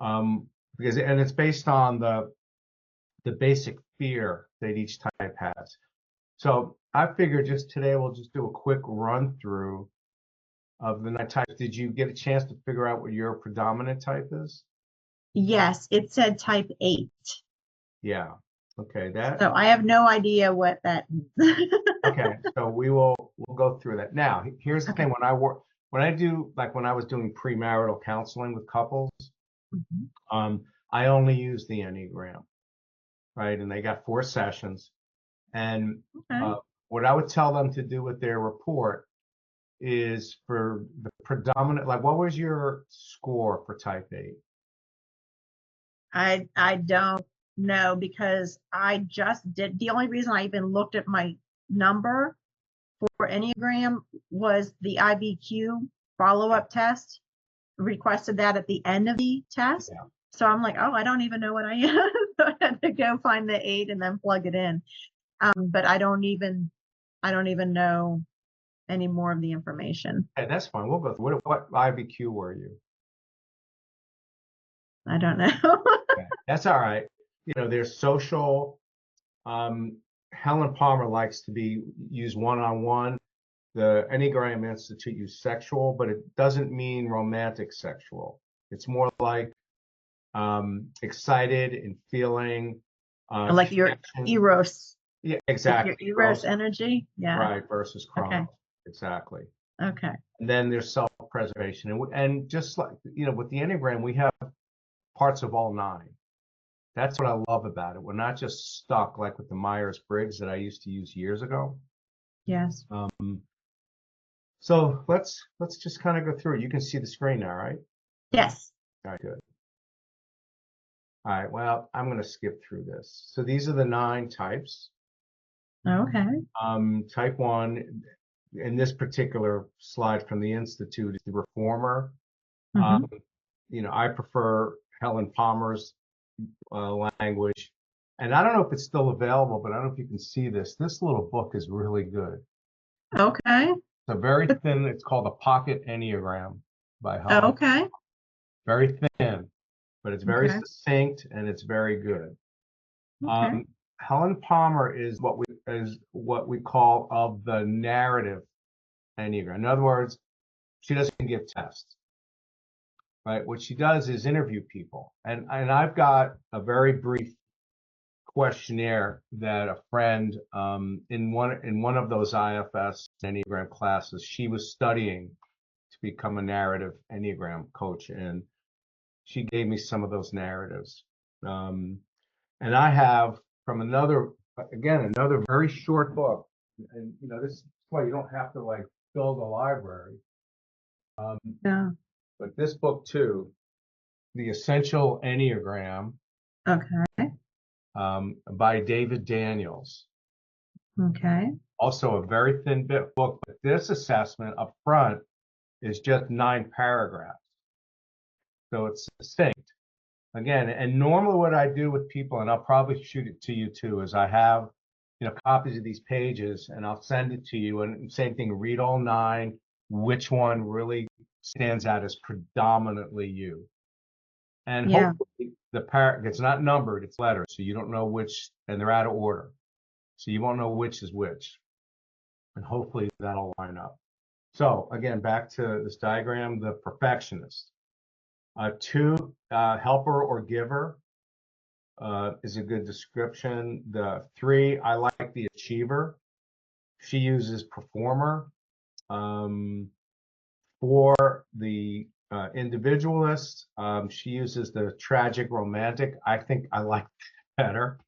um, and it's based on the basic fear that each type has. So I figured just today we'll just do a quick run through of the 9 types. Did you get a chance to figure out what your predominant type is? Yes, it said type 8. Yeah. Okay. So I have no idea what that means. Okay. So we'll go through that. Now, here's the Okay. thing. When I was doing premarital counseling with couples, Mhm. I only use the Enneagram, right? And they got 4 sessions. And Okay. uh, what I would tell them to do with their report is for the predominant, like what was your score for type 8? I don't know because I just did. The only reason I even looked at my number for Enneagram was the IBQ follow-up test. Requested that at the end of the test. Yeah. So I'm like, oh, I don't even know what I am. So I had to go find the 8 and then plug it in. But I don't even know any more of the information. Hey, that's fine. We'll go through. What IBQ were you? I don't know. Okay. That's all right. There's social. Helen Palmer likes to be used one-on-one. The Enneagram Institute use sexual, but it doesn't mean romantic sexual. It's more like excited and feeling Like your connection. Eros, Yeah, like your exactly. Eros energy. Yeah. Right, versus Okay. Chronos. Exactly. Okay. And then there's self-preservation. And just like, with the Enneagram, we have parts of all 9. That's what I love about it. We're not just stuck like with the Myers-Briggs that I used to use years ago. Yes. So let's just kind of go through it. You can see the screen now, right? Yes. All right, good. All right, well, I'm going to skip through this. So these are the 9 types. Okay. Type 1, in this particular slide from the Institute, is the reformer. Mm-hmm. I prefer Helen Palmer's language. And I don't know if it's still available, but I don't know if you can see this. This little book is really good. Okay. It's a very thin, it's called a Pocket Enneagram by Helen. Okay. Very thin, but it's very Okay. succinct and it's very good. Okay. Helen Palmer is what we call of the narrative Enneagram. In other words, she doesn't give tests, right? What she does is interview people. And I've got a very brief questionnaire that a friend in one of those IFS Enneagram classes, she was studying to become a narrative Enneagram coach, and she gave me some of those narratives. And I have from another very short book, and this is why you don't have to like build a library. Yeah. But this book too, The Essential Enneagram, Okay. by David Daniels. Okay. Also a very thin book, but this assessment up front is just 9 paragraphs. So it's succinct. Again, and normally what I do with people, and I'll probably shoot it to you too, is I have, copies of these pages and I'll send it to you. And same thing, read all 9, which one really stands out as predominantly you. And Yeah. hopefully it's not numbered, it's letters. So you don't know which, and they're out of order. So you won't know which is which. And hopefully that'll line up. So again, back to this diagram, the perfectionist. 2, helper or giver, is a good description. The 3, I like the achiever. She uses performer. 4, the individualist. She uses the tragic romantic. I think I like better.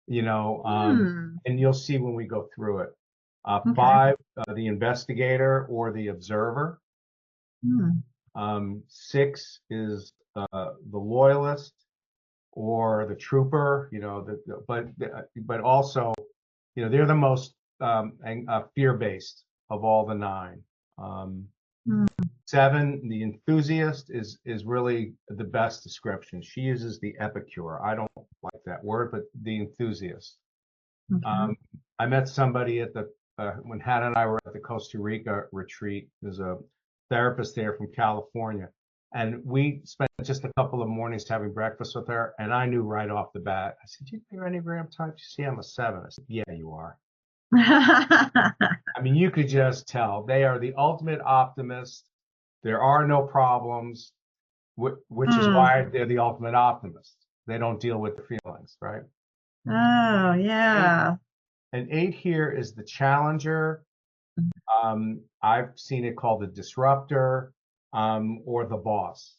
And you'll see when we go through it. Okay. 5, the investigator or the observer. 6 is the loyalist or the trooper. But also, they're the most fear-based of all the 9. 7, the enthusiast is really the best description. She uses the epicure. I don't like that word, but the enthusiast. Okay. I met somebody at when Hannah and I were at the Costa Rica retreat. There's a therapist there from California. And we spent just a couple of mornings having breakfast with her, and I knew right off the bat. I said, "Do you know your Enneagram type?" She said, "I'm a 7." I said, "Yeah, you are." I mean, you could just tell they are the ultimate optimist. There are no problems, which is why they're the ultimate optimist. They don't deal with the feelings, right? Oh, yeah. And 8 here is the challenger. I've seen it called the disruptor, or the boss.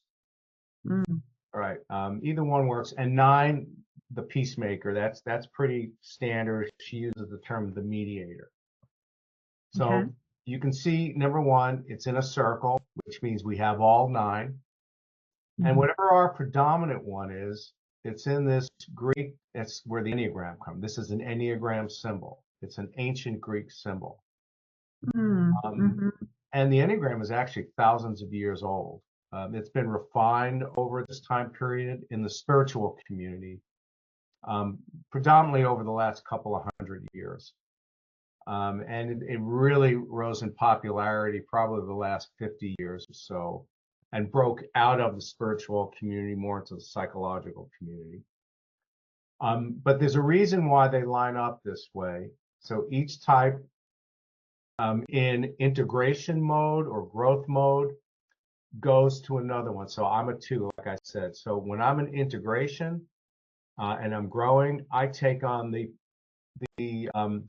Mm. All right. Either one works. And 9, the peacemaker. That's pretty standard. She uses the term the mediator. So Okay. you can see, number 1, it's in a circle, which means we have all 9. And Mhm. whatever our predominant one is, it's in this Greek. It's where the Enneagram comes. This is an Enneagram symbol. It's an ancient Greek symbol. Mm. Um, Mhm. and the Enneagram is actually thousands of years old. It's been refined over this time period in the spiritual community, predominantly over the last couple of hundred years. And it really rose in popularity probably the last 50 years or so, and broke out of the spiritual community more into the psychological community. But there's a reason why they line up this way. So each type, in integration mode or growth mode, goes to another one. So I'm a 2, like I said. So when I'm in integration, and I'm growing, I take on the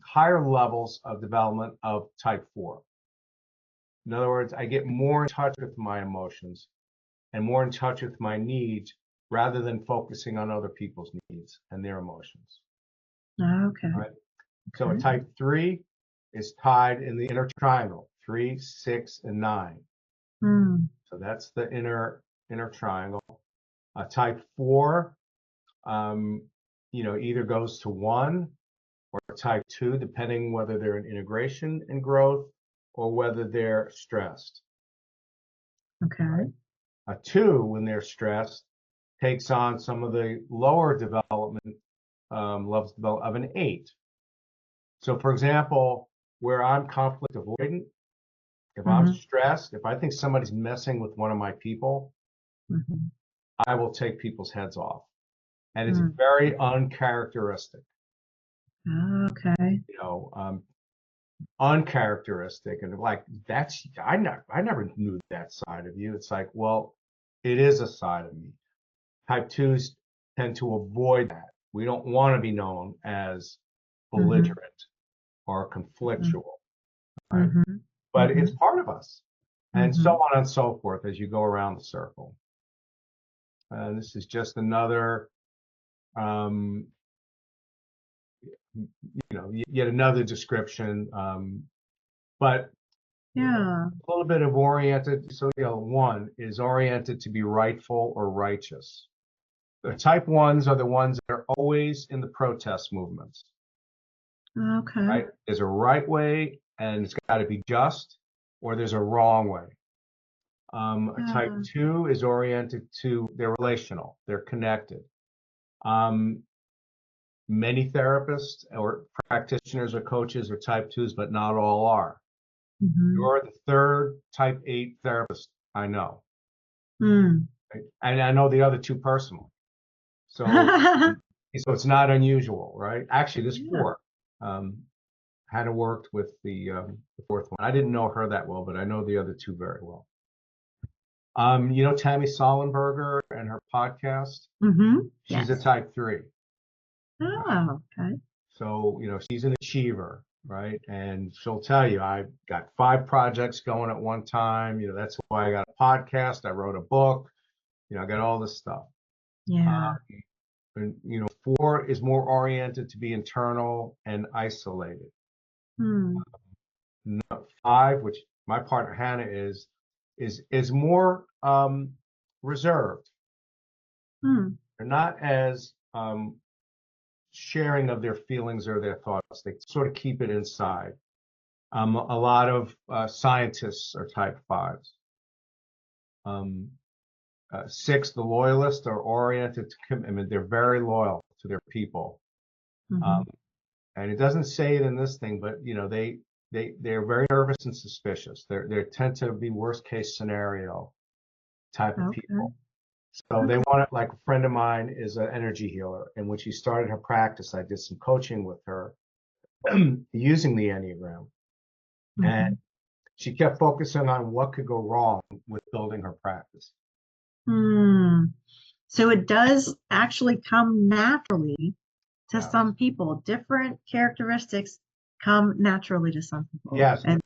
higher levels of development of type 4. In other words, I get more in touch with my emotions and more in touch with my needs rather than focusing on other people's needs and their emotions. Okay. All right. So a Okay. type 3 is tied in the inner triangle, 3, 6, and 9. Mm. So that's the inner triangle. Type 4, either goes to 1 or type 2, depending whether they're in integration and growth or whether they're stressed. Okay. A 2, when they're stressed, takes on some of the lower development levels of an 8. So, for example, where I'm conflict avoidant, if I'm Mhm. stressed, if I think somebody's messing with one of my people, Mhm. I will take people's heads off. And it's Mm. very uncharacteristic, Okay. Uncharacteristic. And like, I never knew that side of you. It's like, well, it is a side of me. Type 2s tend to avoid that. We don't want to be known as Mhm. belligerent or Mhm. conflictual, right? Mhm. But it's Mhm. part of us, and so Mhm. on and so forth as you go around the circle. This is just another, um, yet another description, but Yeah. a little bit of oriented. So, 1 is oriented to be rightful or righteous. The type 1s are the ones that are always in the protest movements, Okay. right? There's a right way and it's got to be just, or there's a wrong way. A type Yeah. 2 is oriented to, they're relational, they're connected. Many therapists or practitioners or coaches are type 2s, but not all are. Mhm. You're the 3rd type 8 therapist I know. Mm. Right? And I know the other 2 personally. So, so it's not unusual, right? Actually, this Yeah. 4 had worked with the 4th one. I didn't know her that well, but I know the other 2 very well. Tammy Sollenberger and her podcast. Mhm. She's a Yes. type 3. Oh, okay. So, she's an achiever, right? And she'll tell you, I've got 5 projects going at one time. That's why I got a podcast. I wrote a book. I got all this stuff. Yeah. And 4 is more oriented to be internal and isolated. Hmm. 5, which my partner Hannah is more reserved. Hmm. They're not as sharing of their feelings or their thoughts. They sort of keep it inside. A lot of scientists are type 5s. 6, the loyalists, are oriented to commitment. They're very loyal to their people. Um, Mhm. and it doesn't say it in this thing, but they're very nervous and suspicious. They tend to be worst case scenario type of Okay. people. So they want it, like a friend of mine is an energy healer. And when she started her practice, I did some coaching with her using the Enneagram. And she kept focusing on what could go wrong with building her practice. So it does actually come naturally to Yes. some people. Different characteristics come naturally to some people. Yes, And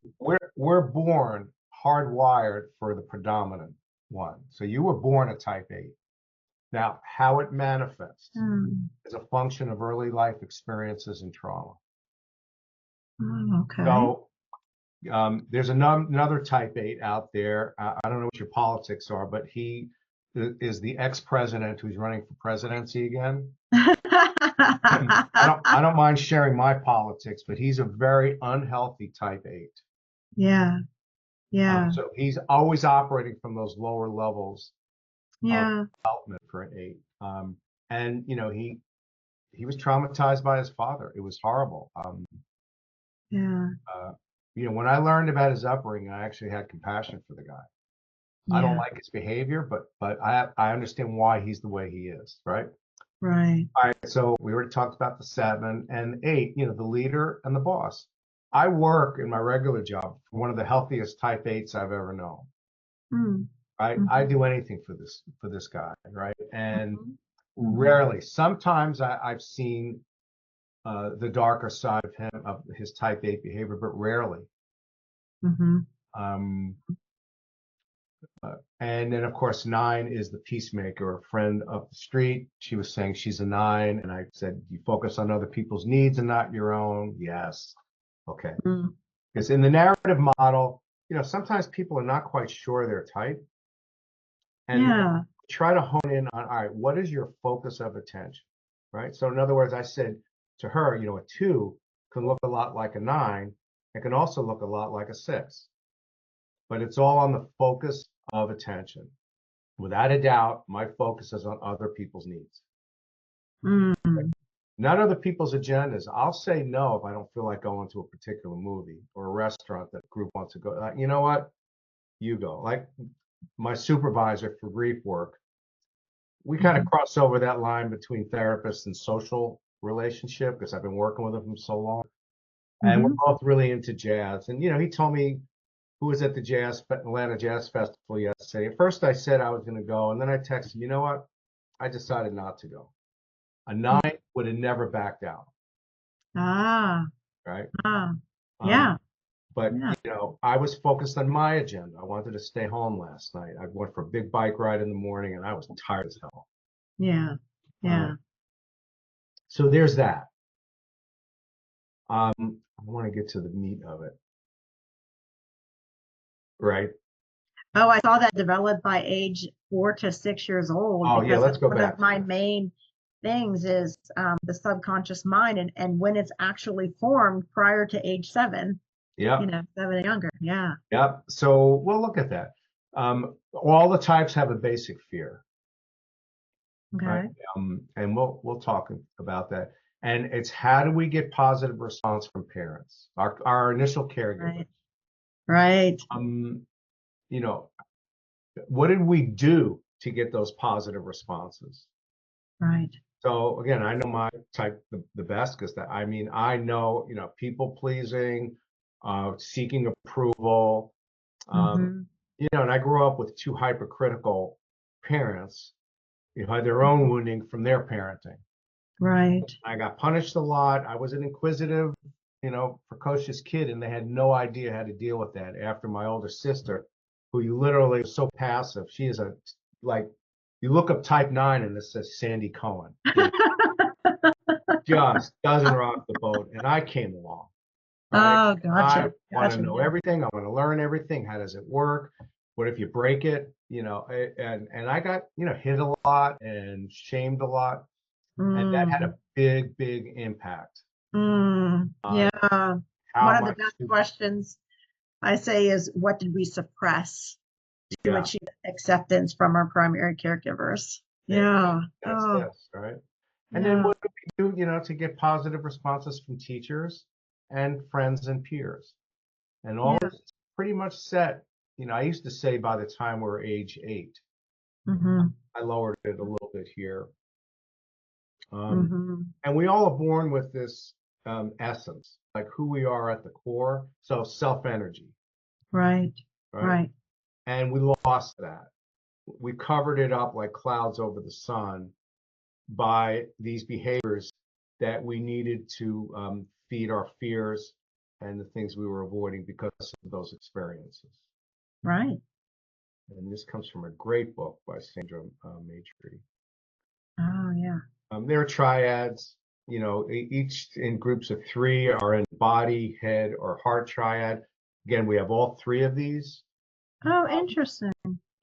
we're born hardwired for the predominant one. So you were born a type 8. Now, how it manifests is a function of early life experiences and trauma. okay. So there's another type 8 out there. I don't know what your politics are, but he is the ex-president who's running for presidency again. I don't mind sharing my politics, but he's a very unhealthy type 8. Yeah. Yeah. So he's always operating from those lower levels Yeah. of development for an 8. And you know, he was traumatized by his father. It was horrible. Yeah. You know, when I learned about his upbringing, I actually had compassion for the guy. I don't Yeah. like his behavior, but I understand why he's the way he is, right? Right. All right, so we already talked about the 7 and 8, you know, the leader and the boss. I work in my regular job for one of the healthiest type 8s I've ever known. Right? I do anything for this guy, right? And rarely, sometimes I've seen the darker side of him, of his type 8 behavior, but rarely. Um, and then, of course, 9 is the peacemaker, a friend up the street. She was saying she's a 9. And I said, you focus on other people's needs and not your own? Yes. Okay. Because in the narrative model, you know, sometimes people are not quite sure their type. And try to hone in on, all right, what is your focus of attention? Right. So in other words, I said to her, you know, a 2 can look a lot like a 9. It can also look a lot like a 6. But it's all on the focus of attention. Without a doubt, my focus is on other people's needs. Not other people's agendas. I'll say no if I don't feel like going to a particular movie or a restaurant that group wants to go. Like, you know what? You go. Like my supervisor for grief work, we kind of cross over that line between therapist and social relationship because I've been working with him for so long. And we're both really into jazz. And, you know, he told me who was at the Atlanta Jazz Festival yesterday. At first I said I was going to go. And then I texted him, you know what? I decided not to go. A 9 would have never backed out. Right. Yeah. But, you know, I was focused on my agenda. I wanted to stay home last night. I went for a big bike ride in the morning and I was tired as hell. Yeah. Yeah. So there's that. I want to get to the meat of it. Right. Oh, I saw that developed by age 4 to 6 years old. Oh, yeah, let's go one back. of my main things is the subconscious mind and when it's actually formed prior to age 7. Yeah. You know, 7 and younger. Yeah. Yep. So we'll look at that. All the types have a basic fear. Okay. Right? And we'll talk about that. And it's how do we get positive response from parents, our initial caregiver. Right. You know, what did we do to get those positive responses? Right. So again, I know my type the best because I know, you know, people pleasing, seeking approval. You know, and I grew up with 2 hypercritical parents who had their own wounding from their parenting. Right. I got punished a lot. I was an inquisitive, you know, precocious kid, and they had no idea how to deal with that. After my older sister, who you literally was so passive, she is like, you look up type 9 and it says Sandy Cohen. Just doesn't rock the boat. And I came along. Right? Oh, gotcha. I want to know everything. I want to learn everything. How does it work? What if you break it? You know, and I got, you know, hit a lot and shamed a lot. And that had a big, big impact. Yeah. One of the best questions I say is, what did we suppress to achieve acceptance from our primary caregivers? Yeah. That's this, right? And then what do we do, you know, to get positive responses from teachers and friends and peers? And all this is pretty much set. You know, I used to say by the time we're age 8, Mm-hmm. I lowered it a little bit here. Mm-hmm. And we all are born with this essence, like who we are at the core. So self-energy, Right. right? Right. And we lost that. We covered it up like clouds over the sun by these behaviors that we needed to feed our fears and the things we were avoiding because of those experiences. Right. And this comes from a great book by Sandra Maitre. Oh, yeah. There are triads, each in groups of three are in body, head, or heart triad. Again, we have all three of these. Oh, interesting.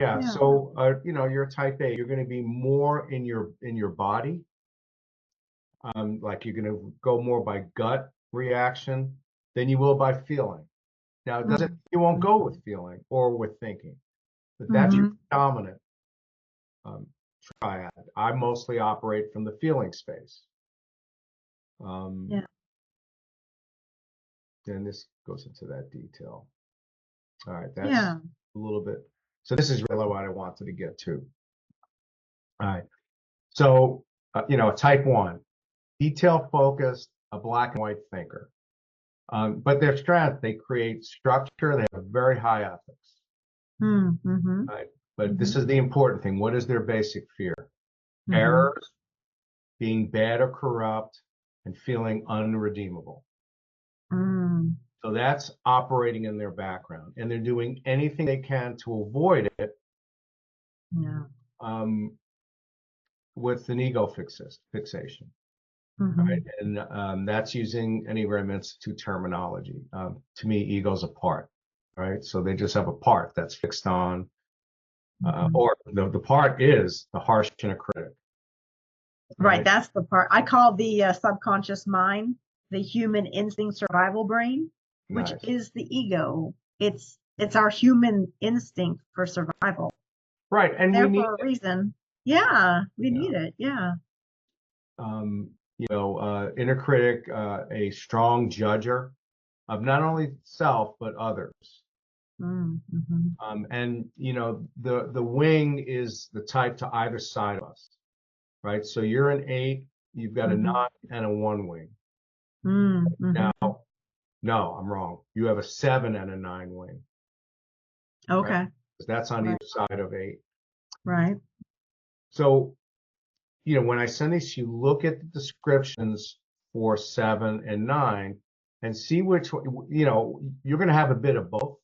Yeah, Yeah. so you're a type A. You're going to be more in your body. Like you're going to go more by gut reaction than you will by feeling. Now, it doesn't you won't go with feeling or with thinking, but that's your Mm-hmm. dominant um, triad. I mostly operate from the feeling space. Yeah. Then this goes into that detail. All right, that's Yeah. a little bit. So this is really what I wanted to get to. All right. So, type 1, detail focused, a black and white thinker. But their strength, they create structure, they have very high ethics. Mm-hmm. Right? But this Mm-hmm. is the important thing. What is their basic fear? Mm-hmm. Errors, being bad or corrupt, and feeling unredeemable. Mm. So that's operating in their background. And they're doing anything they can to avoid it Yeah. um, with an ego fixation. Mm-hmm. Right? And that's using Enneagram Institute terminology. To me, ego's a part, right? So they just have a part that's fixed on, or the part is the harsh inner critic. Right. Right? That's the part I call the subconscious mind, the human instinct survival brain, which Nice. is the ego. It's our human instinct for survival. Right. And we There need for a reason. Yeah, we yeah. need it. Yeah. Inner critic, a strong judger of not only self, but others. Mm-hmm. And the wing is the type to either side of us, right? So you're an 8, you've got a 9 and a 1 wing. Mm-hmm. Now, no, I'm wrong. You have a 7 and a 9 wing, right? Okay. Because that's on Right. either side of 8. Right. So, when I send these to you, look at the descriptions for 7 and 9 and see which one, you're going to have a bit of both,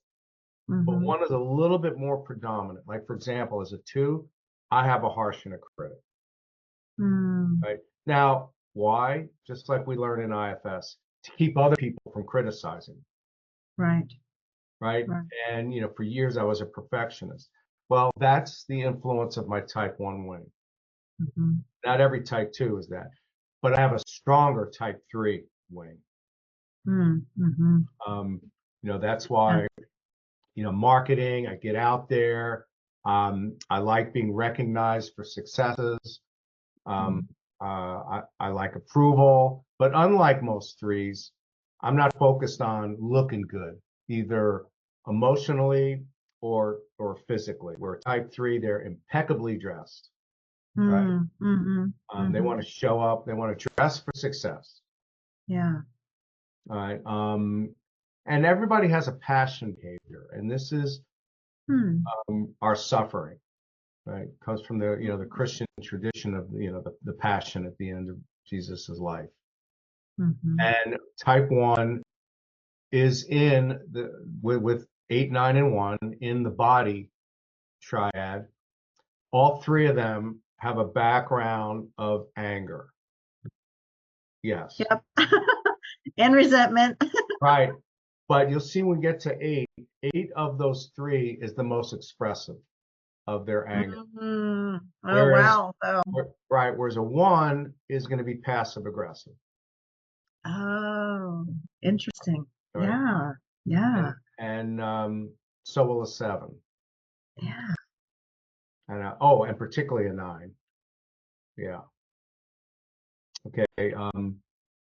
but Mm-hmm. one is a little bit more predominant. Like, for example, as a 2, I have a harsh inner critic. Mm. Right? Now, why? Just like we learn in IFS, to keep other people from criticizing, Right. right? Right. And for years I was a perfectionist. Well, that's the influence of my type 1 wing. Mm-hmm. Not every type 2 is that, but I have a stronger type 3 wing. Mm-hmm. That's why, marketing, I get out there. I like being recognized for successes. I like approval, but unlike most 3s, I'm not focused on looking good, either emotionally or physically. Where type 3, they're impeccably dressed, right? Mm-hmm. They want to show up, they want to dress for success. Yeah. All right. And everybody has a passion behavior, and this is our suffering. Right, comes from the Christian tradition of the passion at the end of Jesus's life. Mm-hmm. And type 1 is in with 8, 9, and 1 in the body triad. All 3 of them have a background of anger. Yes. Yep. And resentment. Right. But you'll see when we get to 8 of those 3 is the most expressive of their anger. Mm-hmm. Oh, Whereas, wow. So, whereas a 1 is going to be passive aggressive. oh, interesting. Right. Yeah. Yeah. And so will a 7. Yeah. And particularly a 9. Yeah. Okay.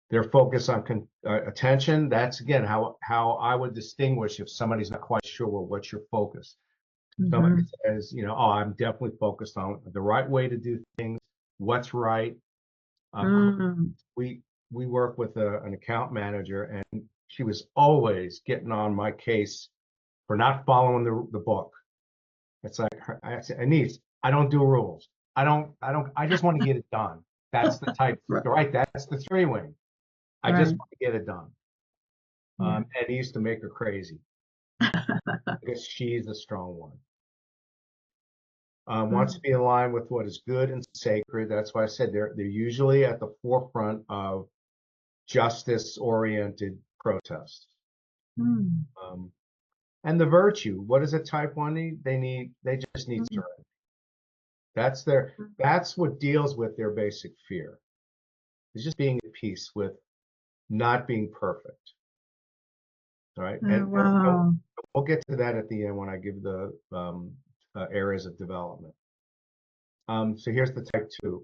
Their focus on attention. That's again how I would distinguish if somebody's not quite sure what's your focus. Somebody says, oh, I'm definitely focused on the right way to do things, what's right. We work with an account manager, and she was always getting on my case for not following the book. It's like, I said, Anise, I don't do rules. I just want to get it done. That's the type, right? That's the three wing. I just want to get it done. And it used to make her crazy because she's a strong one. Wants to be in line with what is good and sacred. That's why I said they're usually at the forefront of justice-oriented protests. And the virtue, what does a type 1 need? They just need serenity. That's what deals with their basic fear. It's just being at peace with not being perfect. All right. And we'll get to that at the end when I give the areas of development. So here's the type 2.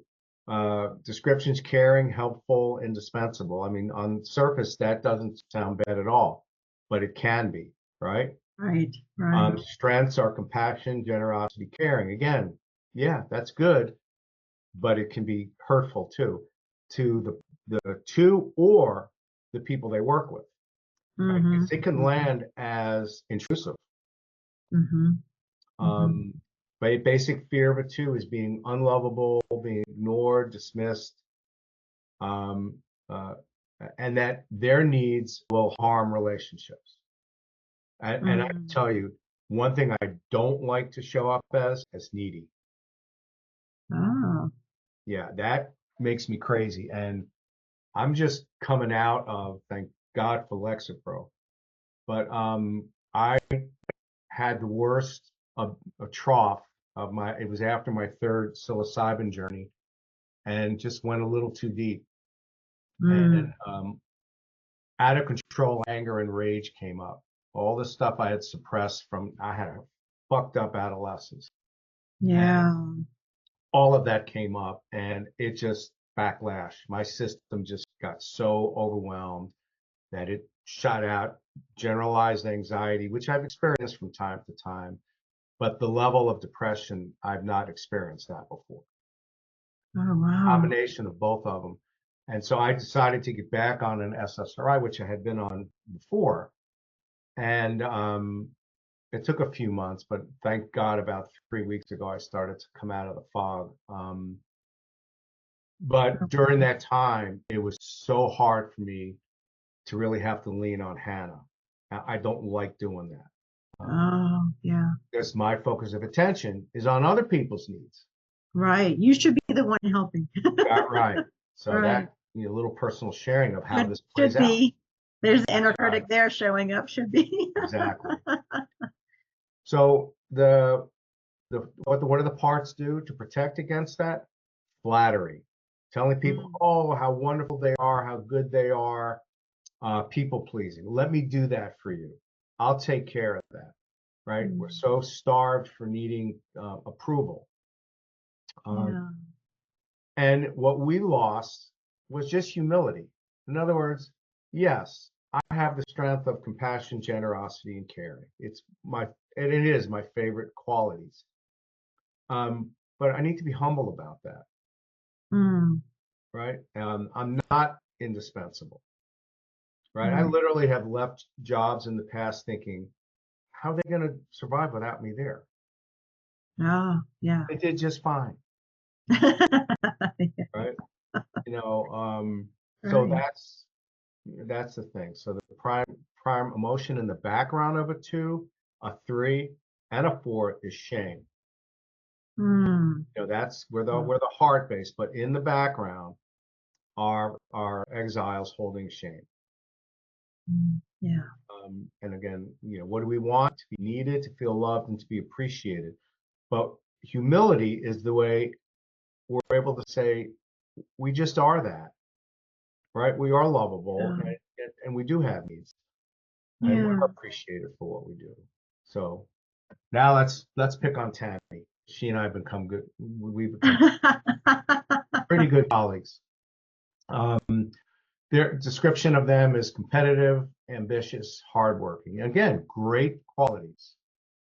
Descriptions: caring, helpful, indispensable. I mean, on surface, that doesn't sound bad at all, but it can be, right? Right. Strengths are compassion, generosity, caring. Again, yeah, that's good, but it can be hurtful too, to the two or the people they work with. Right? It can land as intrusive. Basic fear of a 2 is being unlovable, being ignored, dismissed, and that their needs will harm relationships. And I can tell you, one thing I don't like to show up as needy. Yeah, that makes me crazy. And I'm just coming out of, thank God for Lexapro, but I had the worst of a trough of it was after my 3rd psilocybin journey, and just went a little too deep. And out of control anger and rage came up. All the stuff I had suppressed from, I had a fucked up adolescence. And all of that came up, and it just backlash. My system just got so overwhelmed that it shot out generalized anxiety, which I've experienced from time to time, but the level of depression, I've not experienced that before. Combination of both of them. And so I decided to get back on an SSRI, which I had been on before. And it took a few months, but thank God about 3 weeks ago, I started to come out of the fog. But during that time, it was so hard for me to really have to lean on Hannah. I don't like doing that. Because my focus of attention is on other people's needs. Right. You should be the one helping. Right. So that a little personal sharing of how this plays should be. Out. There's the inner critic there showing up. Should be. Exactly. So what do the parts do to protect against that? Flattery, telling people, oh, how wonderful they are, how good they are. People pleasing. Let me do that for you. I'll take care of that. Right? We're so starved for needing approval. And what we lost was just humility. In other words, yes, I have the strength of compassion, generosity, and caring. It is my favorite qualities. But I need to be humble about that. Right? I'm not indispensable. Right? I literally have left jobs in the past thinking, how are they going to survive without me there? They did just fine. Right? So that's the thing. So the prime emotion in the background of a 2, a 3, and a 4 is shame. That's where the heart base, but in the background are exiles holding shame. And again, what do we want? To be needed, to feel loved, and to be appreciated. But humility is the way we're able to say, we just are that, right? We are lovable, and we do have needs, and we're appreciated for what we do. So now let's pick on Tammy. She and I have become good. We've become pretty good colleagues. Their description of them is competitive, ambitious, hardworking. Again, great qualities.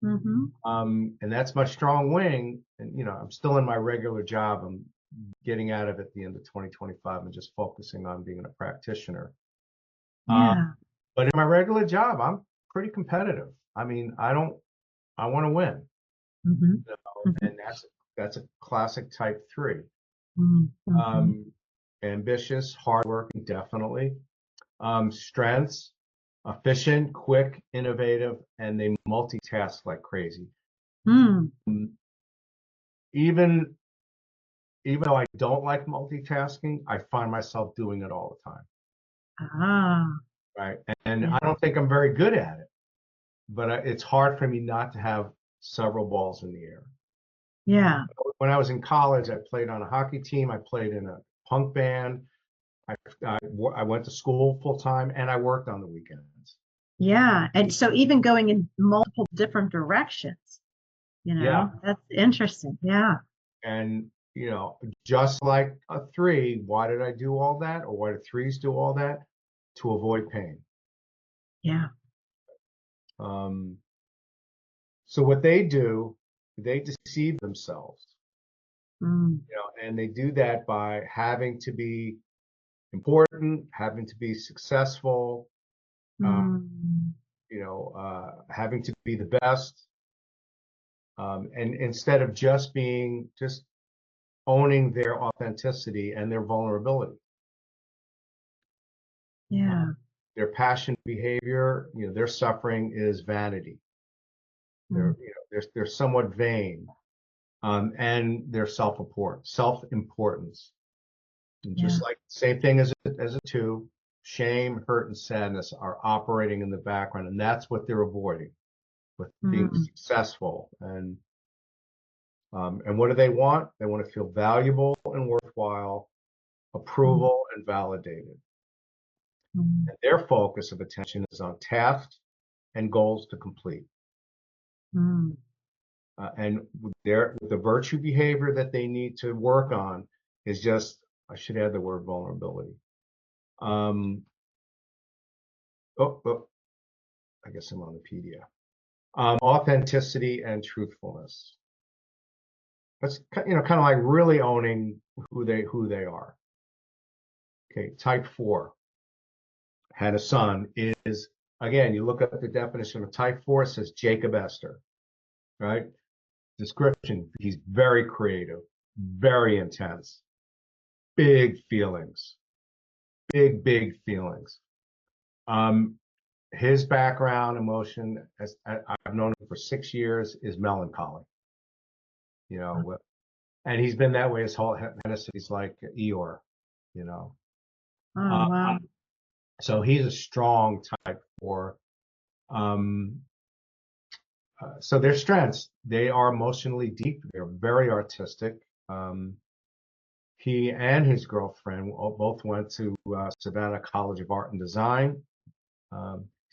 And that's my strong wing. And, you know, I'm still in my regular job. I'm getting out of it at the end of 2025 and just focusing on being a practitioner. Yeah. But in my regular job, I'm pretty competitive. I mean, I want to win. Mhm. You know, and that's a classic type 3. Mhm. Ambitious, hardworking, definitely. Strengths, efficient, quick, innovative, and they multitask like crazy. Mm. Even though I don't like multitasking, I find myself doing it all the time. Ah. Right. And Yeah. I don't think I'm very good at it, but it's hard for me not to have several balls in the air. Yeah. When I was in college, I played on a hockey team. I played in a punk band. I went to school full time and I worked on the weekends. Yeah. And so even going in multiple different directions, Yeah. that's interesting. Yeah. And, you know, just like a 3, why did I do all that? Or why do 3s do all that? To avoid pain. Yeah. So what they do, they deceive themselves, Mm. you know, and they do that by having to be important, having to be successful, uh, Mm. having to be the best, and instead of just owning their authenticity and their vulnerability. Uh, Yeah. their passion behavior, you know, their suffering is vanity. Mm. They're somewhat vain, and their self-importance. And Yeah. just like same thing as a 2, shame, hurt, and sadness are operating in the background, and that's what they're avoiding with being Mm. successful. And what do they want? They want to feel valuable and worthwhile, Mm. approval and validated. Mm. And their focus of attention is on tasks and goals to complete. Mm. And the virtue behavior that they need to work on is just, I should add the word vulnerability. Oh, I guess I'm on the PDF. Authenticity and truthfulness. That's, you know, kind of like really owning who they are. Okay, type 4 had a son is, again, you look up the definition of type 4, it says Jacob Esther, right? Description, he's very creative, very intense, big feelings, big feelings. His background, emotion, as I've known him for 6 years, is melancholy. You know, and he's been that way his whole He's like Eeyore, you know. Oh, Uh, wow. so he's a strong type 4. Um, so their strengths, they are emotionally deep. They're very artistic. He and his girlfriend both went to Savannah College of Art and Design.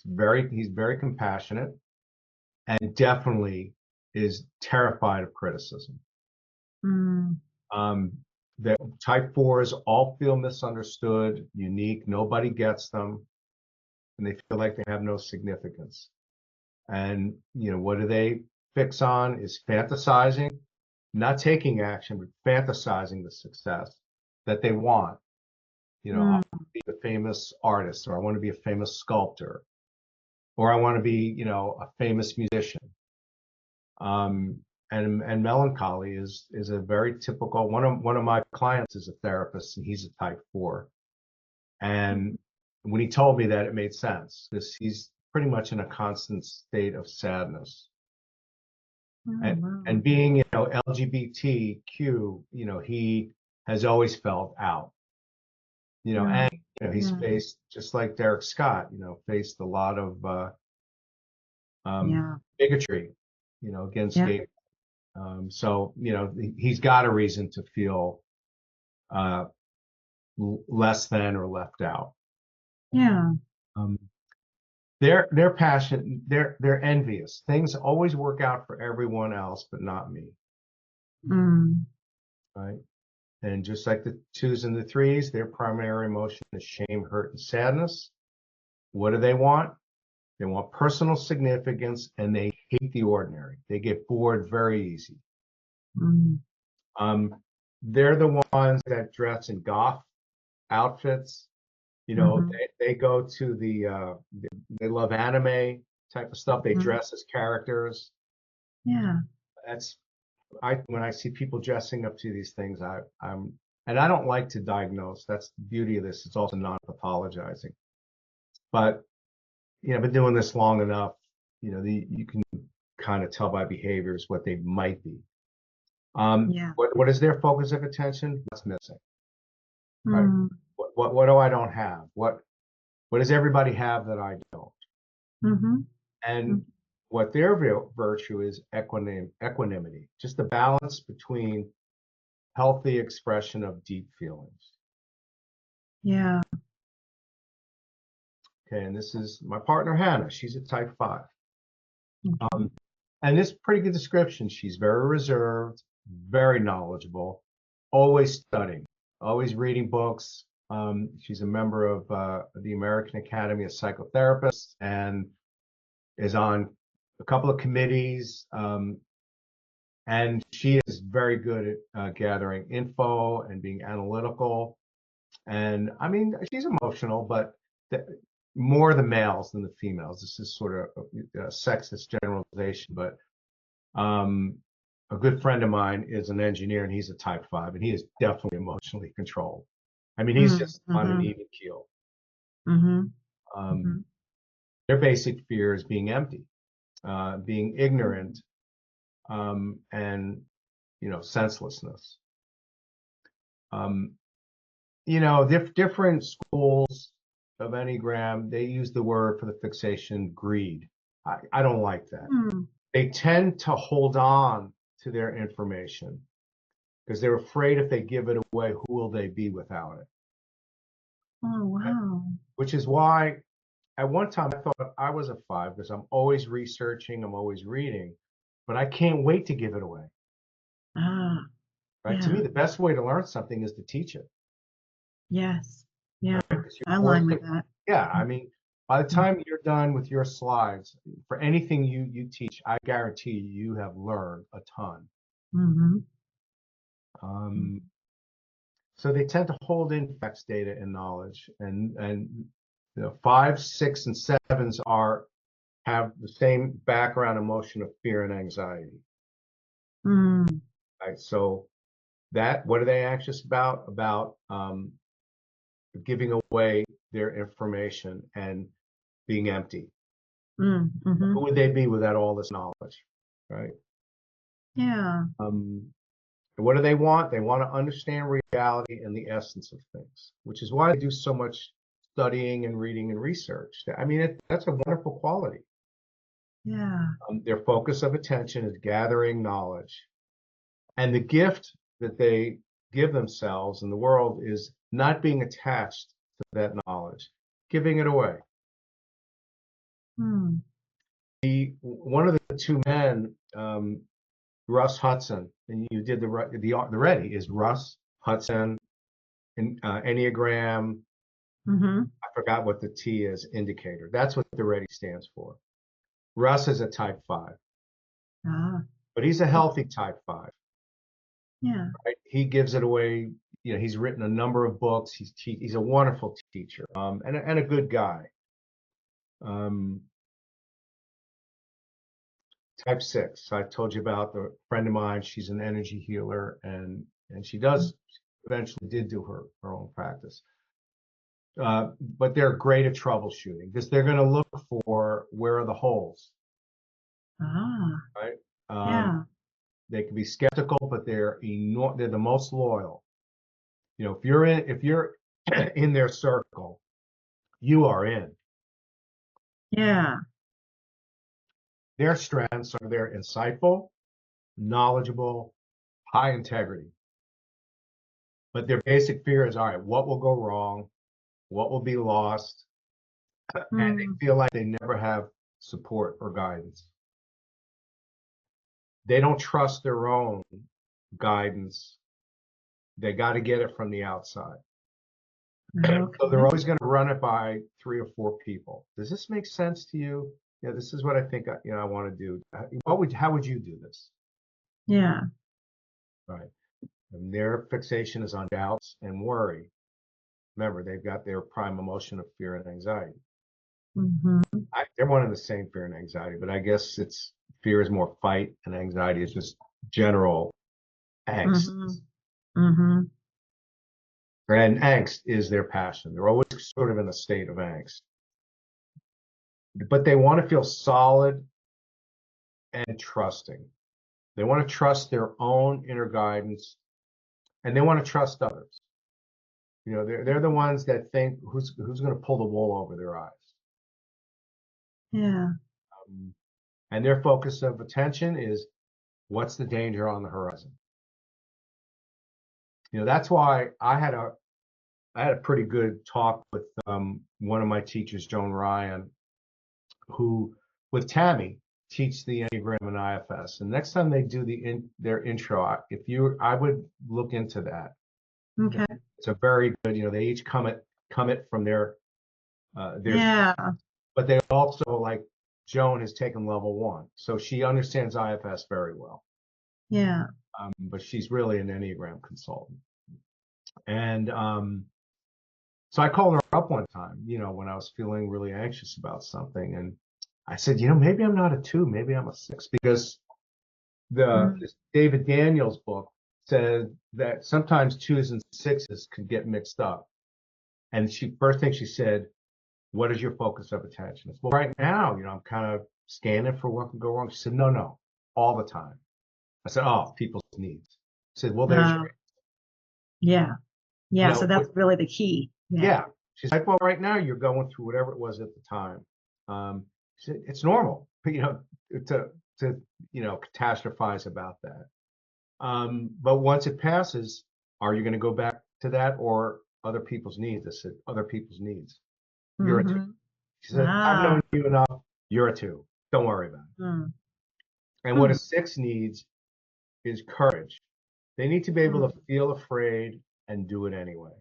He's very compassionate and definitely is terrified of criticism. Mm. Um, that type 4s all feel misunderstood, unique, nobody gets them, and they feel like they have no significance. And, you know, what do they fix on is fantasizing, not taking action, but fantasizing the success that they want. You know, I Mm. want to be a famous artist, or I want to be a famous sculptor, or I want to be, you know, a famous musician. And melancholy is a very typical one of my clients is a therapist, and he's a type 4. And when he told me that, it made sense because he's pretty much in a constant state of sadness. Oh, And wow. being, you know, LGBTQ, you know, he has always felt out. You know, Mm. and you know, he's Yeah. faced, just like Derek Scott, you know, faced a lot of Yeah. bigotry, you know, against Yeah. gay. So, you know, he's got a reason to feel uh, less than or left out. Yeah. Um, they're passionate. They're envious. Things always work out for everyone else, but not me. Mm. Right. And just like the 2s and the 3s, their primary emotion is shame, hurt, and sadness. What do they want? They want personal significance, and they hate the ordinary. They get bored very easy. Mm. They're the ones that dress in goth outfits. You know, Mhm. they go to they love anime type of stuff. They Mhm. dress as characters. Yeah. That's when I see people dressing up to these things, and I don't like to diagnose. That's the beauty of this. It's also non-pathologizing. But I've been doing this long enough. You can kind of tell by behaviors what they might be. Yeah. What is their focus of attention? What's missing? Right? Mm. What do I don't have? What does everybody have that I don't? Mhm. And what their virtue is equanimity, just the balance between healthy expression of deep feelings. Yeah. Okay, and this is my partner Hannah. She's a type 5. Okay. And this pretty good description. She's very reserved, very knowledgeable, always studying, always reading books. She's a member of the American Academy of Psychotherapists and is on a couple of committees. And she is very good at gathering info and being analytical. And I mean, she's emotional, but more the males than the females. This is sort of a sexist generalization, but a good friend of mine is an engineer and he's a type 5, and he is definitely emotionally controlled. I mean, he's just on an Mhm. even keel. Mhm. Um, Mhm. their basic fear is being empty, being ignorant, and senselessness. Um, different schools of Enneagram, they use the word for the fixation greed. I don't like that. Mm. They tend to hold on to their information because they're afraid if they give it away, who will they be without it? Oh, Right? wow. Which is why at one time I thought I was a 5 because I'm always researching, I'm always reading, but I can't wait to give it away. Ah, Right? To yeah. me, the best way to learn something is to teach it. Yes. Yeah. Right? Because I you're align forced with to, that. yeah, I mean, by the Mm. time you're done with your slides, for anything you teach, I guarantee you have learned a ton. Mhm. Um, so they tend to hold in facts, data, and knowledge, and 5, 6, and 7s have the same background emotion of fear and anxiety. Mm. Right? So what are they anxious about? About giving away their information and being empty. Mm. Who Mhm. would they be without all this knowledge? Right? Yeah. What do they want? They want to understand reality and the essence of things, which is why they do so much studying and reading and research. I mean, that's a wonderful quality. Yeah. Their focus of attention is gathering knowledge. And the gift that they give themselves in the world is not being attached to that knowledge, giving it away. Mm. One of the two men, Russ Hudson, and you did the ready is Russ Hudson, and Enneagram. Mhm. I forgot what the T is, indicator. That's what the ready stands for. Russ is a type 5, Ah. but he's a healthy type 5. Yeah. Right? He gives it away. He's written a number of books. He's a wonderful teacher, and a good guy. Um, type 6. I told you about the friend of mine. She's an energy healer, and she eventually did do her own practice. But they're great at troubleshooting because they're going to look for where are the holes, Ah. right? Um, Yeah. they can be skeptical, but they're the most loyal. If you're in their circle, you are in. Yeah. Their strengths are they're insightful, knowledgeable, high integrity. But their basic fear is, all right, what will go wrong? What will be lost? And they Mm. feel like they never have support or guidance. They don't trust their own guidance. They got to get it from the outside. So they're always going to run it by 3 or 4 people. Does this make sense to you? Yeah, this is what I think I want to do. How would you do this? Yeah. Right. And their fixation is on doubts and worry. Remember, they've got their prime emotion of fear and anxiety. Mm-hmm. They're one and the same, fear and anxiety, but I guess it's fear is more fight and anxiety is just general angst. Mm-hmm. Mm-hmm. And angst is their passion. They're always sort of in a state of angst. But they want to feel solid and trusting. They want to trust their own inner guidance and they want to trust others. They're the ones that think who's going to pull the wool over their eyes. Yeah. And their focus of attention is what's the danger on the horizon. That's why I had a pretty good talk with one of my teachers, Joan Ryan, who with Tammy teach the Enneagram and IFS. And next time they do their intro, I would look into that. Okay. It's a very good. They each come it from their Yeah. but they also, like Joan has taken level 1, so she understands IFS very well. Yeah. But she's really an Enneagram consultant. And so I called her up one time, when I was feeling really anxious about something. And I said, maybe I'm not a 2, maybe I'm a 6, because this David Daniels book said that sometimes 2s and 6s can get mixed up. And first thing she said, what is your focus of attention? I said, well, right now, I'm kind of scanning for what can go wrong. She said, no, all the time. I said, oh, people's needs. She said, well, there's your yeah. Yeah. So that's but, really the key. Yeah. She's like, well, right now you're going through whatever it was at the time. She said, it's normal, to catastrophize about that. But once it passes, are you going to go back to that or other people's needs? I said, other people's needs. You're a 2. She said, I've known you enough. You're a 2. Don't worry about it. And what a 6 needs is courage. They need to be able to feel afraid and do it anyway.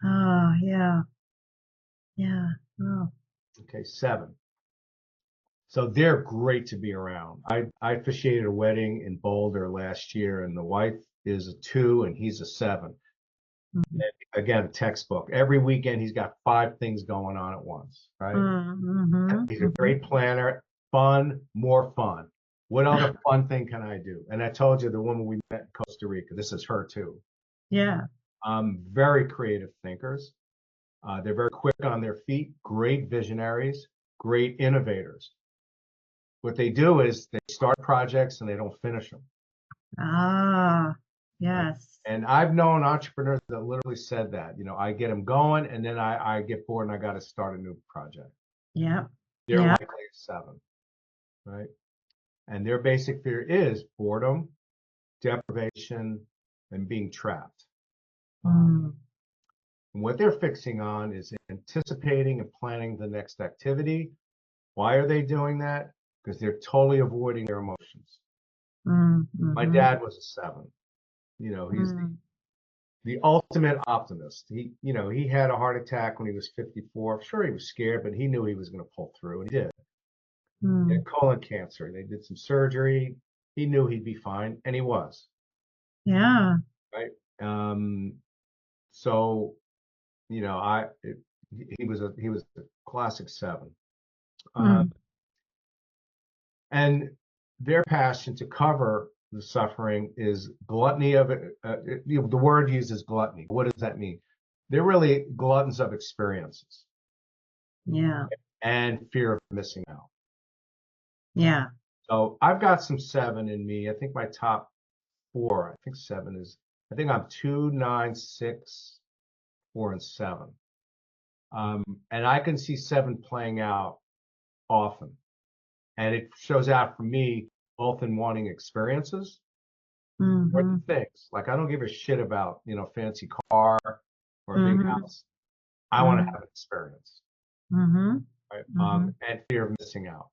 Oh, yeah. Yeah. Oh. Okay, 7. So they're great to be around. I officiated a wedding in Boulder last year, and the wife is a 2 and he's a 7. And again, textbook. Every weekend he's got 5 things going on at once, right? He's a great planner. Fun, more fun. What other fun thing can I do? And I told you the woman we met in Costa Rica, this is her too. Yeah. Very creative thinkers. They're very quick on their feet, great visionaries, great innovators. What they do is they start projects and they don't finish them. Ah, yes. And I've known entrepreneurs that literally said that, I get them going and then I get bored and I got to start a new project. Yeah. They're likely a 7, right? And their basic fear is boredom, deprivation, and being trapped. And what they're fixing on is anticipating and planning the next activity. Why are they doing that? Because they're totally avoiding their emotions. My dad was a 7. He's the ultimate optimist. He had a heart attack when he was 54. Sure, he was scared, but he knew he was going to pull through, and he did. He had colon cancer. They did some surgery. He knew he'd be fine, and he was. Yeah. Right. So, he was a classic 7. And their passion to cover the suffering is gluttony of it. The word used is gluttony. What does that mean? They're really gluttons of experiences. Yeah. And fear of missing out. Yeah. So I've got some 7 in me. I think my top 4, I think I'm 2, 9, 6, 4, and 7. And I can see 7 playing out often. And it shows out for me both in wanting experiences or things. Like I don't give a shit about, fancy car or a big house. I want to have an experience. Right? And fear of missing out.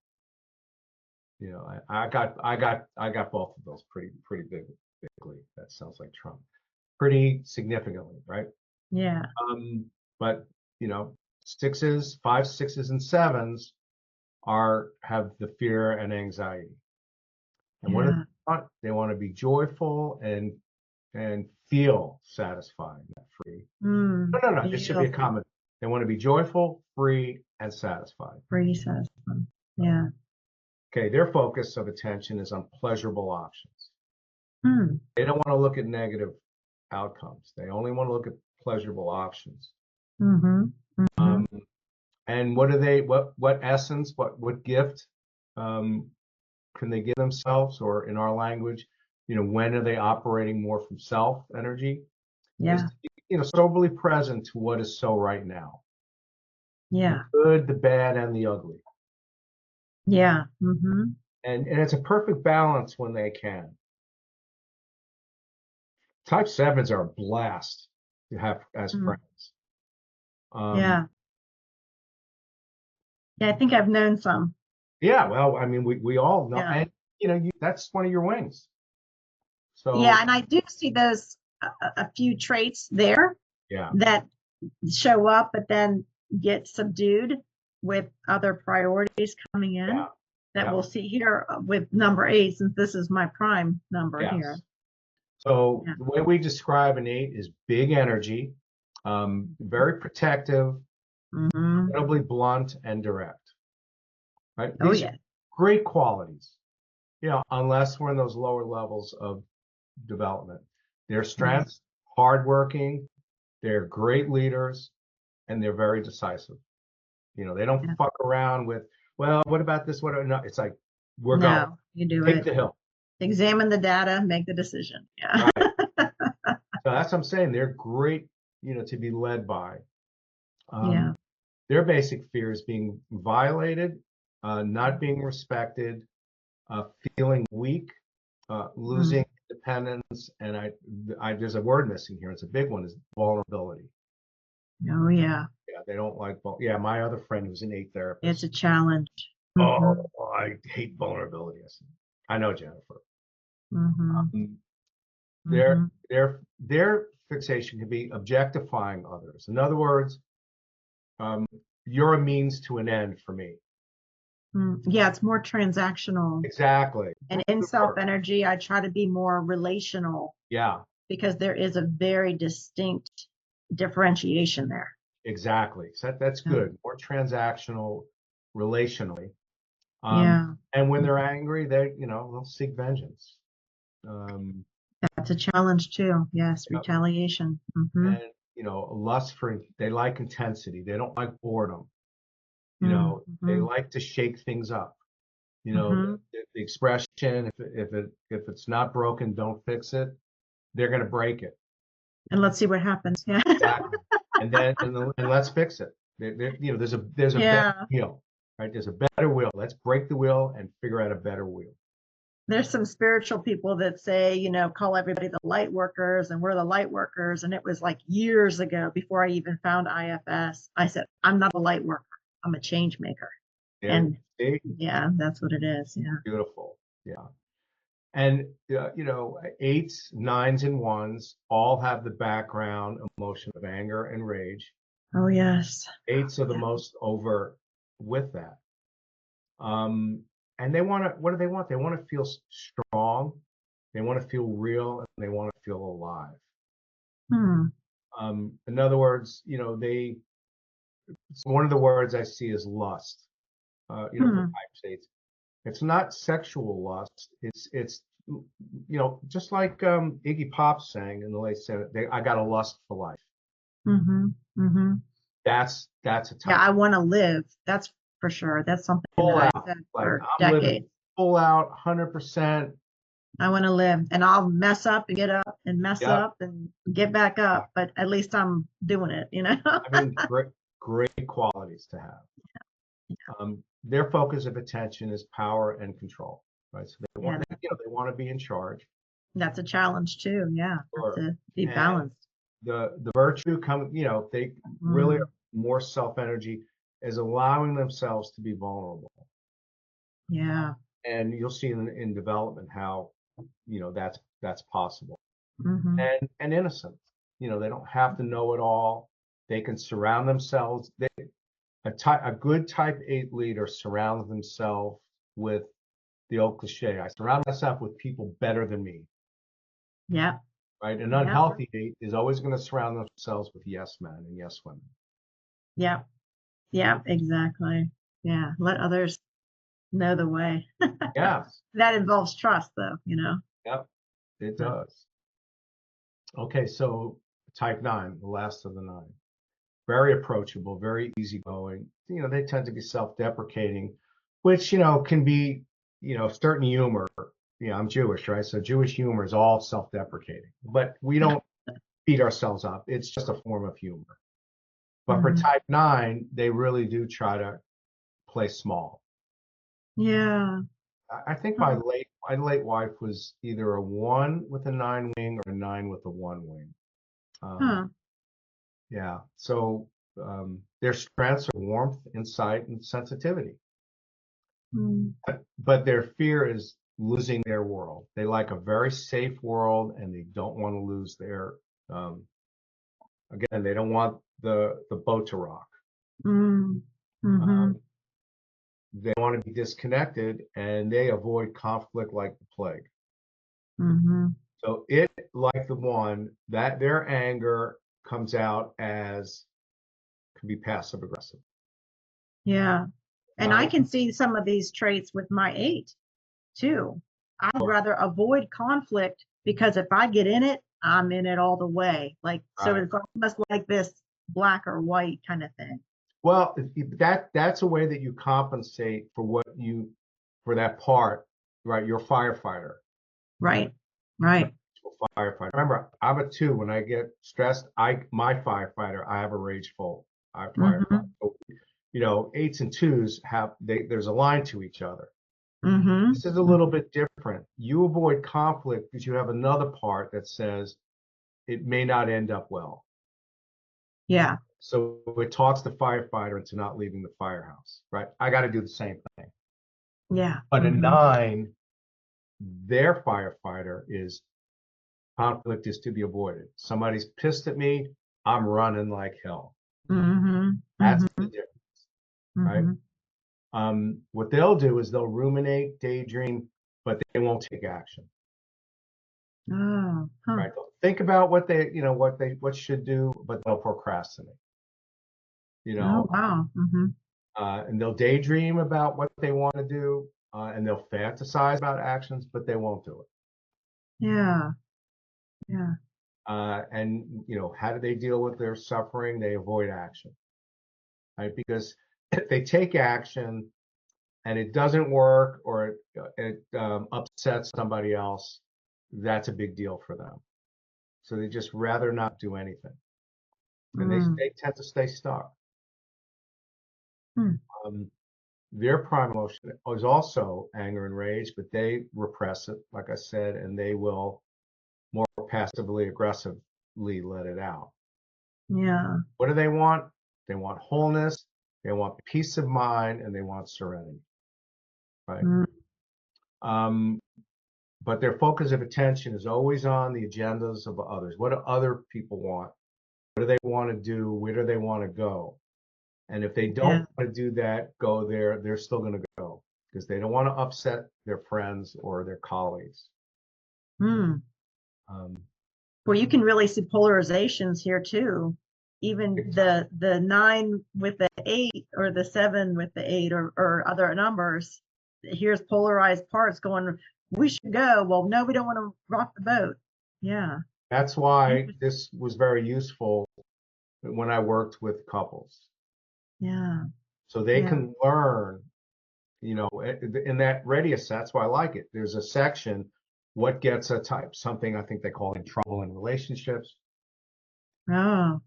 I got both of those pretty bigly. That sounds like Trump. Pretty significantly, right? Yeah. But sixes, fives, sixes, and sevens have the fear and anxiety. And what do Yeah. they want? They want to be joyful and feel satisfied, not free. No. This should be a Beautiful. comment. They want to be joyful, free, and satisfied. Free says. Yeah. Okay, their focus of attention is on pleasurable options. Mm. They don't want to look at negative outcomes. They only want to look at pleasurable options. Mm-hmm. Mm-hmm. And what essence, what gift can they give themselves, or in our language, when are they operating more from self energy? Is Yeah. soberly present to what is so right now. Yeah. The good, the bad, and the ugly. Yeah. Mm-hmm. And it's a perfect balance when they can. Type sevens are a blast to have as friends. Yeah. Yeah, I think I've known some. Yeah, well, I mean, we all know, Yeah. and that's one of your wings. So Yeah, and I do see those a few traits there yeah, that show up, but then get subdued with other priorities coming in yeah, that yeah, we'll see here with number 8, since this is my prime number here. yes. So Yeah. the way we describe an 8 is big energy, very protective, Mm-hmm. incredibly blunt and direct. Right? Oh, These yeah. are great qualities. Unless we're in those lower levels of development. Their strengths, hardworking, they're great leaders, and they're very decisive. They don't Yeah. fuck around with, well, what about this? No, it's like, we're going. No, you do Take it. the hill. Examine the data, make the decision. Yeah. Right. So that's what I'm saying. They're great, to be led by. Yeah. Their basic fear is being violated, not being respected, feeling weak, losing independence, and there's a word missing here. It's a big one. Is vulnerability. Oh, yeah. Yeah, they don't like. Yeah, my other friend who's an 8 It's therapist. a challenge. Oh, I hate vulnerability. I know, Jennifer. Mm-hmm. Their Mm-hmm. their fixation can be objectifying others. In other words, you're a means to an end for me. Yeah, it's more transactional. Exactly. And in self energy, I try to be more relational. Yeah. Because there is a very distinct differentiation there. Exactly. So that's good. More transactional, relationally. Yeah. And when they're angry, they'll seek vengeance. That's a challenge too. Yes, retaliation. Mm-hmm. And they like intensity. They don't like boredom. They like to shake things up. The expression, if it's not broken, don't fix it. They're going to break it. And let's see what happens. Yeah. Exactly. And let's fix it. There's a better wheel, right? There's a better wheel. Let's break the wheel and figure out a better wheel. There's some spiritual people that say, call everybody the light workers, and we're the light workers. And it was like years ago, before I even found IFS, I said, I'm not a light worker. I'm a change maker. Yeah, and yeah, that's what it is. Yeah. Beautiful. Yeah. And, 8s, 9s, and 1s all have the background emotion of anger and rage. Oh, yes. 8s are the most overt with that. And what do they want? They want to feel strong. They want to feel real, and they want to feel alive. In other words, one of the words I see is lust. For type states, it's not sexual lust. It's just like Iggy Pop sang in the late 70s, I got a lust for life. That's a type. Yeah, I want to live. That's for sure. That's something Full that out, I said like for I'm living decades. full out, 100%. I want to live, and I'll mess up and get up and mess Yep. up and get back up, but at least I'm doing it, I mean, great qualities to have. Their focus of attention is power and control, right? So they want to be in charge. That's a challenge too. Yeah, Sure. to be balanced. The virtue they really are more self energy is allowing themselves to be vulnerable. Yeah. And you'll see in development how that's possible. And innocent. They don't have to know it all. They can surround themselves. A good type 8 leader surrounds themselves with the old cliche. I surround myself with people better than me. Yeah. Right? An Yeah. unhealthy 8 is always going to surround themselves with yes men and yes women. Yeah. Yeah. Exactly. Yeah. Let others know the way. Yes. That involves trust, though, you know. Yep. It does. Okay, so type 9, the last of the 9. Very approachable, very easygoing. You know, they tend to be self-deprecating, which, you know, can be, you know, certain humor. You know, I'm Jewish, right? So Jewish humor is all self-deprecating, but we don't beat ourselves up. It's just a form of humor. But for Mhm. type 9, they really do try to play small. Yeah. I think my late wife was either a 1 with a 9 wing or a 9 with a 1 wing. Huh. Yeah. So their strengths are warmth, insight, and sensitivity. Mm. But their fear is losing their world. They like a very safe world, and they don't want to lose their. Again, they don't want the boat to rock. Mm. Mm-hmm. They want to be disconnected, and they avoid conflict like the plague. Mm-hmm. So it, like the 1, that their anger comes out as can be passive aggressive. Yeah. And I Nine, can see some of these traits with my 8 too. I'd oh, rather avoid conflict because if I get in it, I'm in it all the way. Like, so right. it's almost like this black or white kind of thing. Well, that's a way that you compensate for that part, right? You're a firefighter. Right. Right. Firefighter. Remember, I'm a 2. When I get stressed, my firefighter, I have a rageful Mm-hmm. firefighter. So, you know, 8s and 2s there's a line to each other. Mm-hmm. This is a little bit different. You avoid conflict because you have another part that says it may not end up well. Yeah. So it talks the firefighter into not leaving the firehouse, right? I got to do the same thing. Yeah. But a Mm-hmm. 9, their firefighter is conflict is to be avoided. Somebody's pissed at me, I'm running like hell. Mm-hmm. That's Mm-hmm. the difference, right? Mm-hmm. What they'll do is they'll ruminate, daydream, but they won't take action, Oh. Huh. right? They'll think about what should do, but they'll procrastinate, you Oh, know, wow. Mm-hmm. and they'll daydream about what they want to do, and they'll fantasize about actions, but they won't do it. Yeah. Yeah. And you know, how do they deal with their suffering? They avoid action, right? Because if they take action and it doesn't work or it upsets somebody else, that's a big deal for them. So they just rather not do anything, and Mm. they tend to stay stuck. Hmm. Um, their prime emotion is also anger and rage, but they repress it, like I said, and they will more passively aggressively let it out. Yeah. What do they want? They want wholeness, they want peace of mind, and they want serenity, right? Mm. Um, but their focus of attention is always on the agendas of others. What do other people want? What do they want to do? Where do they want to go? And if they don't Yeah. want to do that, go there, they're still going to go because they don't want to upset their friends or their colleagues. Mm. Um, Well, you can really see polarizations here too. Even the 9 with the 8 or the 7 with the 8 or other numbers. Here's polarized parts going, we should go. Well, no, we don't want to rock the boat. Yeah. that's why this was very useful when I worked with couples. Yeah. So they Yeah. can learn, you know, in that readiness, that's why I like it. There's a section, what gets a type, something I think they call in trouble in relationships. Oh.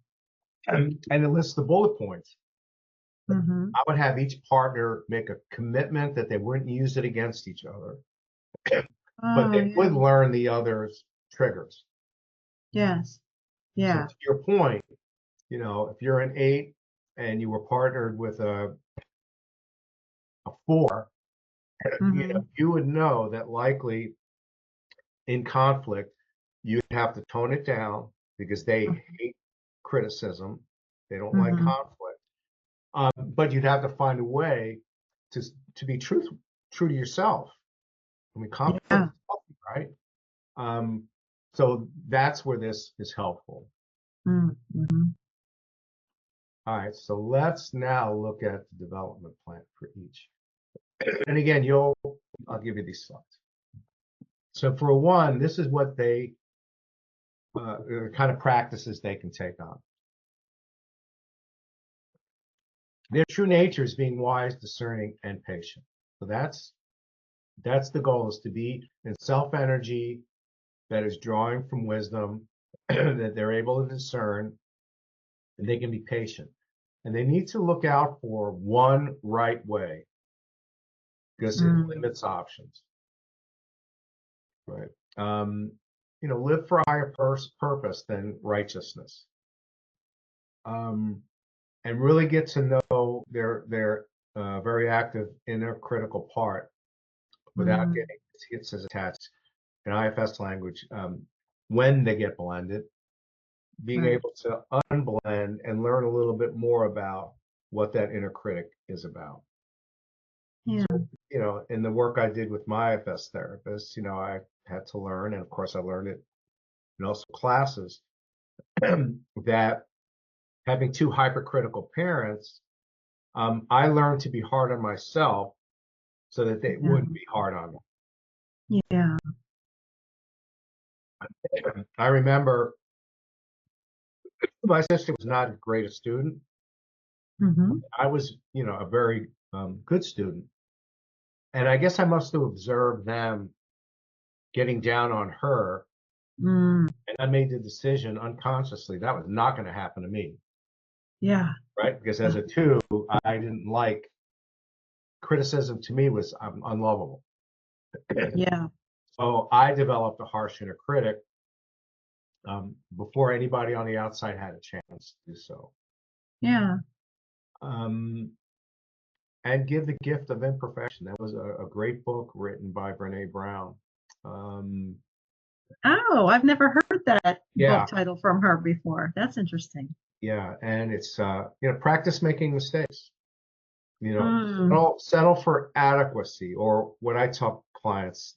And it lists the bullet points. Mm-hmm. I would have each partner make a commitment that they wouldn't use it against each other, but Oh, they would yeah. learn the other's triggers. Yes. So Yeah. to your point, you know, if you're an 8 and you were partnered with a 4, you know, Mm-hmm. you would know that likely in conflict, you'd have to tone it down because they hate criticism. They don't like Mhm. conflict. But you'd have to find a way to be true to yourself. I mean, conflict Yeah. is healthy, right? So that's where this is helpful. Mm-hmm. All right, so let's now look at the development plan for each. And again, I'll give you these slides. So for one, this is what the kind of practices they can take on. Their true nature is being wise, discerning, and patient. So that's the goal, is to be in self energy that is drawing from wisdom, that they're able to discern, and they can be patient. And they need to look out for one right way, because it limits options, right? Live for a higher purpose than righteousness, and really get to know their very active inner critical part without getting hits as attached in IFS language. When they get blended, being Right. able to unblend and learn a little bit more about what that inner critic is about. Yeah. So, in the work I did with my IFS therapist, I had to learn, and of course I learned it in also classes, that having two hypercritical parents, I learned to be hard on myself so that they wouldn't be hard on me. Yeah. I remember my sister was not as great a student. Mm-hmm. I was, a very good student. And I guess I must have observed them getting down on her. Mm. And I made the decision unconsciously that was not going to happen to me. Yeah. Right. Because as a two, I didn't like criticism. To me was unlovable. Yeah. So I developed a harsh inner critic before anybody on the outside had a chance to do so. Yeah. And give the gift of imperfection. That was a great book written by Brene Brown. Oh, I've never heard that Yeah, book title from her before. That's interesting. yeah, and it's practice making mistakes. Mm. Settle for adequacy, or what I tell clients.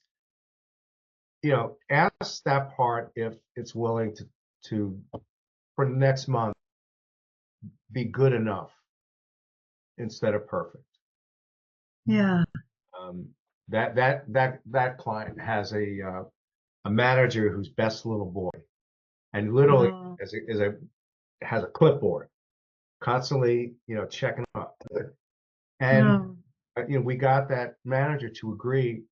Ask that part if it's willing to for the next month be good enough instead of perfect. Yeah. That client has a manager who's best little boy, and literally has a clipboard, constantly checking up. And No. we got that manager to agree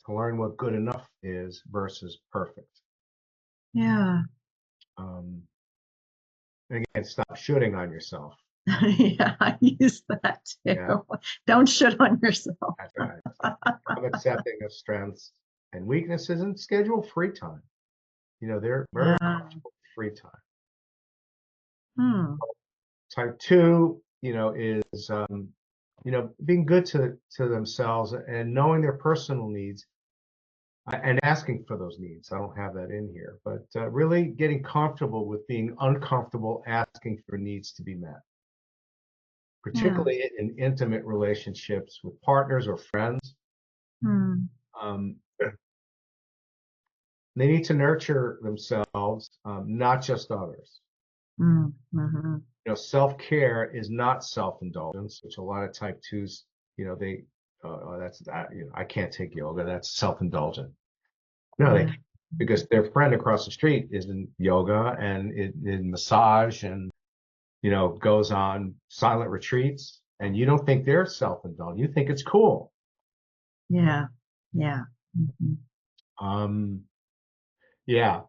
to learn what good enough is versus perfect. Yeah. Again, stop shooting on yourself. Yeah, I use that too. Yeah. Don't shit on yourself. That's right. I'm accepting of strengths and weaknesses, and schedule free time. They're very comfortable with free time. Hmm. Type two, is being good to themselves and knowing their personal needs and asking for those needs. I don't have that in here, but really getting comfortable with being uncomfortable asking for needs to be met, particularly in intimate relationships with partners or friends. Hmm. They need to nurture themselves, not just others. Mm-hmm. Self-care is not self-indulgence, which a lot of type twos, they, that's that, I can't take yoga. That's self-indulgent. No, they, because their friend across the street is in yoga and in massage and, goes on silent retreats, and you don't think they're self-indulgent. You think it's cool. Yeah. Yeah. Mm-hmm. Yeah.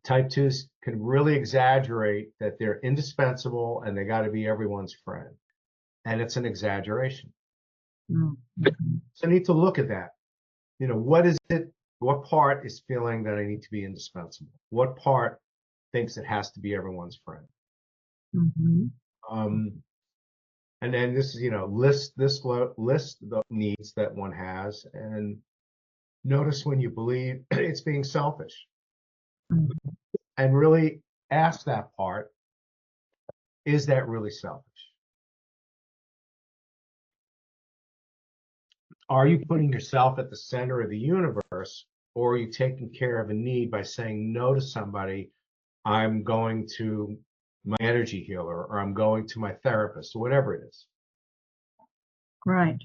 Type twos can really exaggerate that they're indispensable and they got to be everyone's friend. And it's an exaggeration. Mm-hmm. So I need to look at that. What is it? What part is feeling that I need to be indispensable? What part thinks it has to be everyone's friend? Mm-hmm. And then this is, list the needs that one has, and notice when you believe it's being selfish, Mm-hmm. and really ask that part is that really selfish? Are you putting yourself at the center of the universe, or are you taking care of a need by saying no to somebody? I'm going to my energy healer, or I'm going to my therapist, or whatever it is. Right.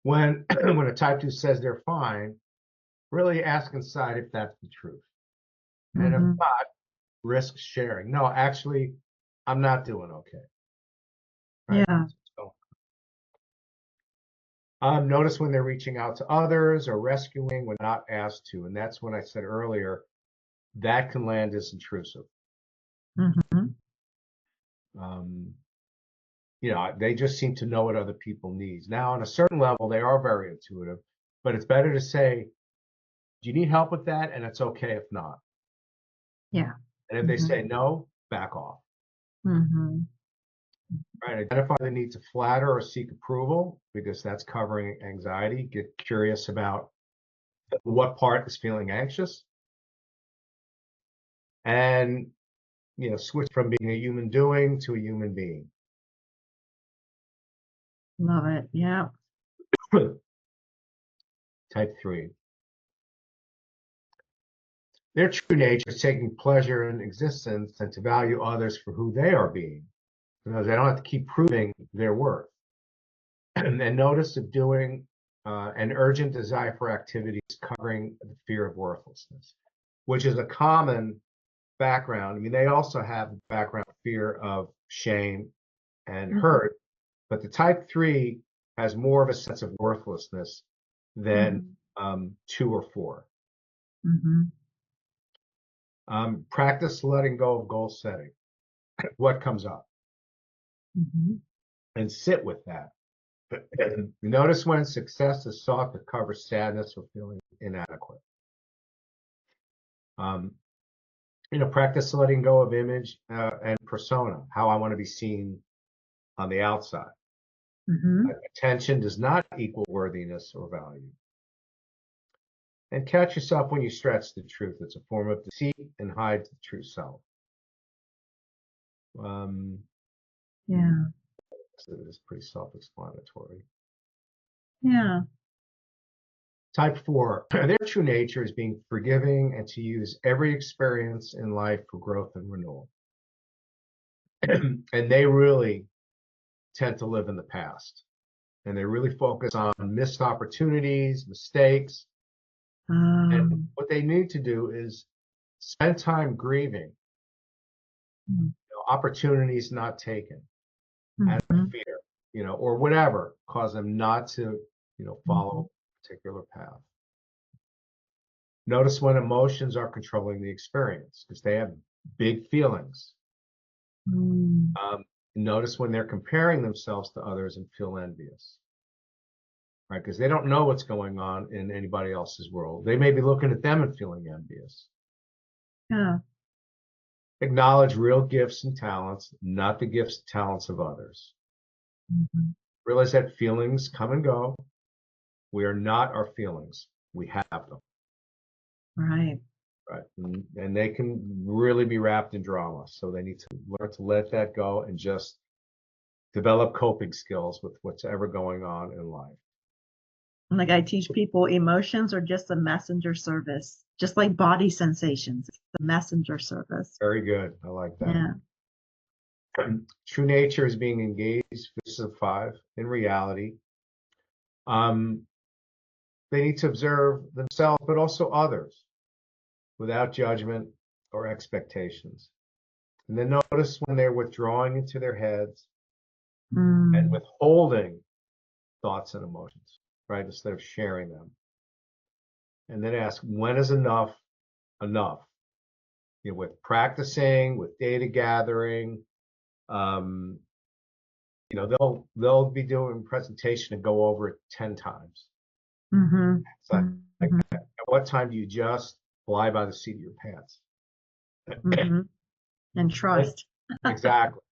When when a type 2 says they're fine, really ask inside if that's the truth. And if not, risk sharing. No, actually, I'm not doing okay. Right? Yeah. So, notice when they're reaching out to others or rescuing when not asked to. And that's when I said earlier, that can land as intrusive. Mm-hmm. They just seem to know what other people need. Now, on a certain level, they are very intuitive, but it's better to say, do you need help with that? And it's okay if not. Yeah. And if they say no, back off. Mm-hmm. Right. Identify the need to flatter or seek approval, because that's covering anxiety. Get curious about what part is feeling anxious. And, switch from being a human doing to a human being. Love it. Yeah. Type 3. Their true nature is taking pleasure in existence and to value others for who they are being. Because they don't have to keep proving their worth. And notice of doing an urgent desire for activities covering the fear of worthlessness, which is a common background. I mean, they also have the background fear of shame and hurt, but the type 3 has more of a sense of worthlessness than 2 or 4. Practice letting go of goal setting. What comes up? And sit with that. Notice when success is sought to cover sadness or feeling inadequate. Practice letting go of image and persona, how I want to be seen on the outside. Attention does not equal worthiness or value. And catch yourself when you stretch the truth. It's a form of deceit and hides the true self. Yeah. It's pretty self-explanatory. Yeah. Type 4, their true nature is being forgiving and to use every experience in life for growth and renewal. And they really tend to live in the past. And they really focus on missed opportunities, mistakes. And what they need to do is spend time grieving opportunities not taken out of fear, or whatever cause them not to, follow a particular path. Notice when emotions are controlling the experience, because they have big feelings. Notice when they're comparing themselves to others and feel envious, right? Because they don't know what's going on in anybody else's world. They may be looking at them and feeling envious. Yeah. Acknowledge real gifts and talents, not the gifts and talents of others. Realize that feelings come and go. We are not our feelings. We have them. Right. Right. And they can really be wrapped in drama. So they need to learn to let that go and just develop coping skills with what's ever going on in life. Like I teach people, emotions are just a messenger service, just like body sensations. It's the messenger service. Very good. I like that. Yeah. True nature is being engaged, this is a 5, in reality. They need to observe themselves, but also others, without judgment or expectations. And then notice when they're withdrawing into their heads and withholding thoughts and emotions, right, instead of sharing them. And then ask, when is enough enough? With practicing, with data gathering, they'll be doing a presentation and go over it 10 times. It's like, at what time do you just fly by the seat of your pants? And trust. Exactly.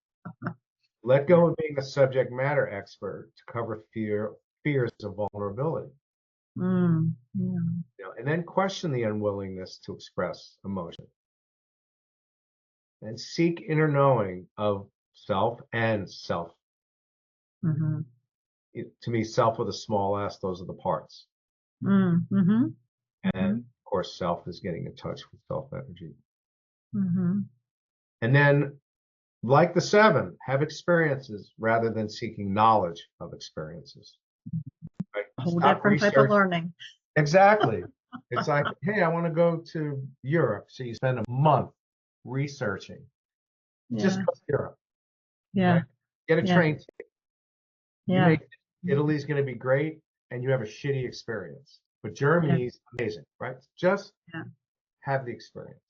Let go of being a subject matter expert to cover fears of vulnerability. And then question the unwillingness to express emotion. And seek inner knowing of self and self. Mm-hmm. To me, self with a small s, those are the parts. Mm-hmm. And of course, self is getting in touch with self energy. Mm-hmm. And then, like the 7, have experiences rather than seeking knowledge of experiences. Right? Whole Stop different type of learning. Exactly. It's like, hey, I want to go to Europe. So you spend a month researching. Just Yeah. go to Europe. Yeah. Right? Get a Yeah. train ticket. You Yeah. make Italy's going to be great, and you have a shitty experience. But Germany's amazing, right? Just Yeah. have the experience.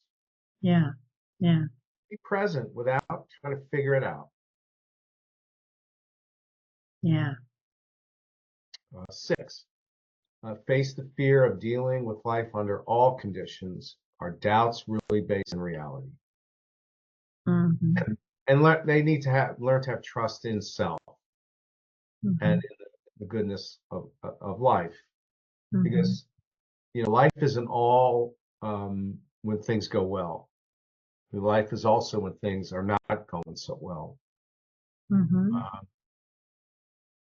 Yeah. Yeah. Be present without trying to figure it out. Yeah. 6, face the fear of dealing with life under all conditions. Are doubts really based in reality? Mm-hmm. And they need to learn to have trust in self Mm-hmm. and in the goodness of life, Mm-hmm. because life isn't all when things go well. Life is also when things are not going so well. Mm-hmm.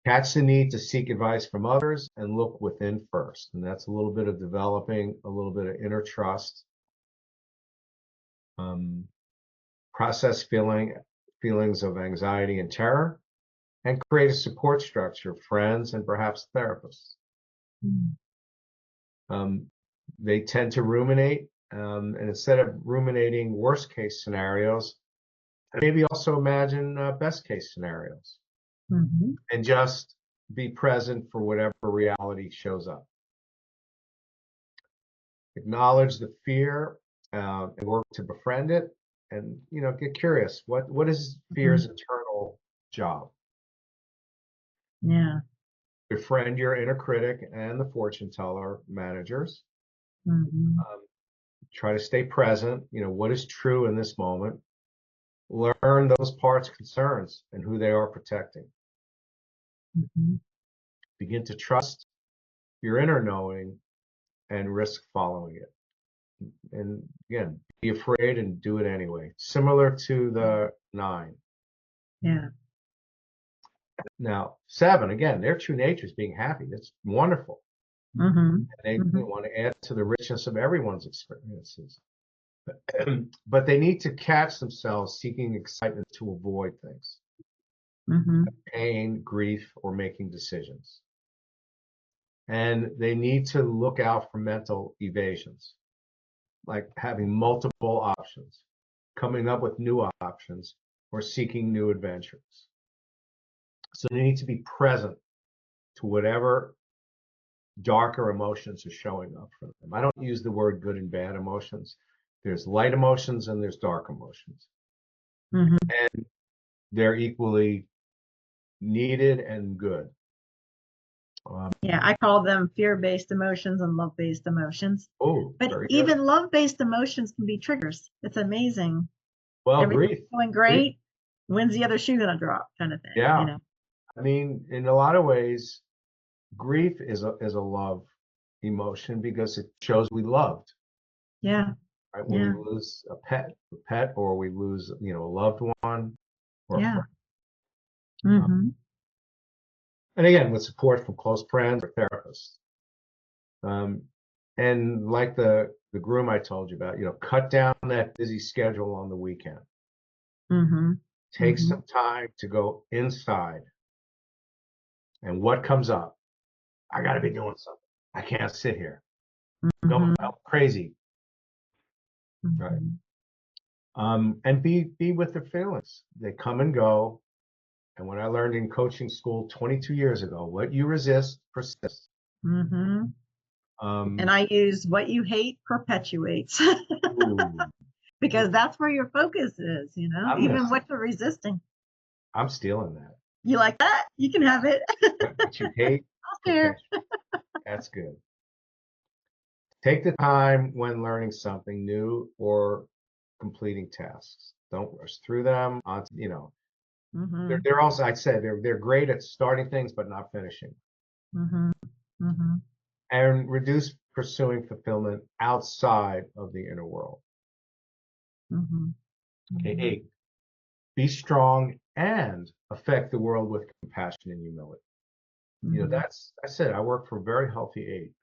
Catch the need to seek advice from others and look within first, and that's a little bit of developing a little bit of inner trust. Process feelings of anxiety and terror, and create a support structure, friends and perhaps therapists. They tend to ruminate, and instead of ruminating worst case scenarios, maybe also imagine best case scenarios, Mm-hmm. and just be present for whatever reality shows up. Acknowledge the fear and work to befriend it, and get curious. What is fear's internal job? Yeah. Befriend your inner critic and the fortune teller managers. Mm-hmm. Try to stay present. What is true in this moment? Learn those parts' concerns and who they are protecting. Mm-hmm. Begin to trust your inner knowing and risk following it. And again, be afraid and do it anyway. Similar to the 9. Yeah. Now, 7, again, their true nature is being happy. That's wonderful. Mm-hmm. They Mm-hmm. want to add to the richness of everyone's experiences. But they need to catch themselves seeking excitement to avoid things, Mm-hmm. pain, grief, or making decisions. And they need to look out for mental evasions, like having multiple options, coming up with new options, or seeking new adventures. So they need to be present to whatever darker emotions are showing up for them. I don't use the word good and bad emotions. There's light emotions and there's dark emotions. Mm-hmm. And they're equally needed and good. Yeah, I call them fear-based emotions and love-based emotions. Oh, But very even good. love-based emotions can be triggers. It's amazing. Well, Everything's grief. going great. When's the other shoe gonna drop? Kind of thing. Yeah. I mean, in a lot of ways, grief is a love emotion because it shows we loved. Yeah. Right? When Yeah. we lose a pet, or we lose, a loved one or a Yeah. friend. Mm-hmm. And again, with support from close friends or therapists. And like the groom I told you about, cut down that busy schedule on the weekend. Mm-hmm. Take Mm-hmm. some time to go inside. And what comes up? I got to be doing something. I can't sit here. Going crazy, right? And be with their feelings. They come and go. And what I learned in coaching school 22 years ago, what you resist persists. Mm-hmm. And I use what you hate perpetuates because that's where your focus is, even what you're resisting. I'm stealing that. You like that? You can have it. What you hate, I'll share. that's good. Take the time when learning something new or completing tasks. Don't rush through them. Mm-hmm. They're also, I'd say, they're great at starting things but not finishing. Mm-hmm. Mm-hmm. And reduce pursuing fulfillment outside of the inner world. Mm-hmm. Okay, 8. Be strong and affect the world with compassion and humility. You know, Mhm. I said, I work for a very healthy 8.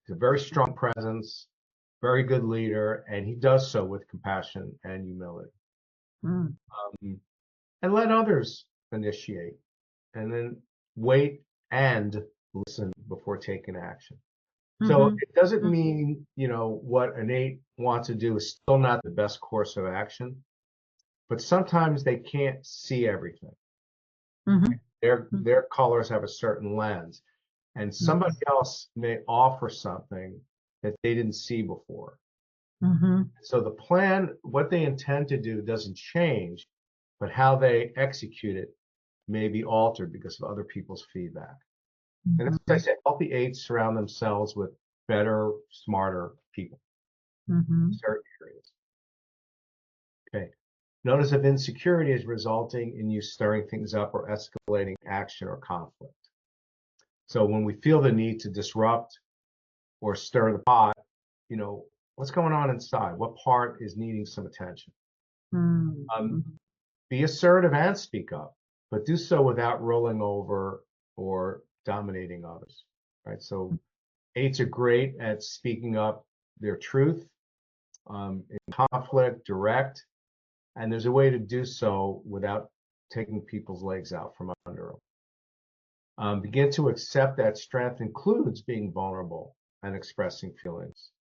He's a very strong presence, very good leader, and he does so with compassion and humility. Mm. And let others initiate, and then wait and listen before taking action. So Mhm. it doesn't mean, you know, what an 8 wants to do is still not the best course of action, but sometimes they can't see everything. Mhm. Their colors have a certain lens, and somebody else may offer something that they didn't see before. Mhm. So the plan, what they intend to do doesn't change, but how they execute it may be altered because of other people's feedback. And as I Mhm. said, healthy 8s surround themselves with better, smarter people in Mhm. certain areas. Okay. Notice if insecurity is resulting in you stirring things up or escalating action or conflict. So when we feel the need to disrupt or stir the pot, you know, what's going on inside? What part is needing some attention? Mhm. Um, Mhm. be assertive and speak up, but do so without rolling over or dominating others. Right. So 8s are great at speaking up their truth in conflict, direct, and there's a way to do so without taking people's legs out from under them. Begin to accept that strength includes being vulnerable and expressing feelings.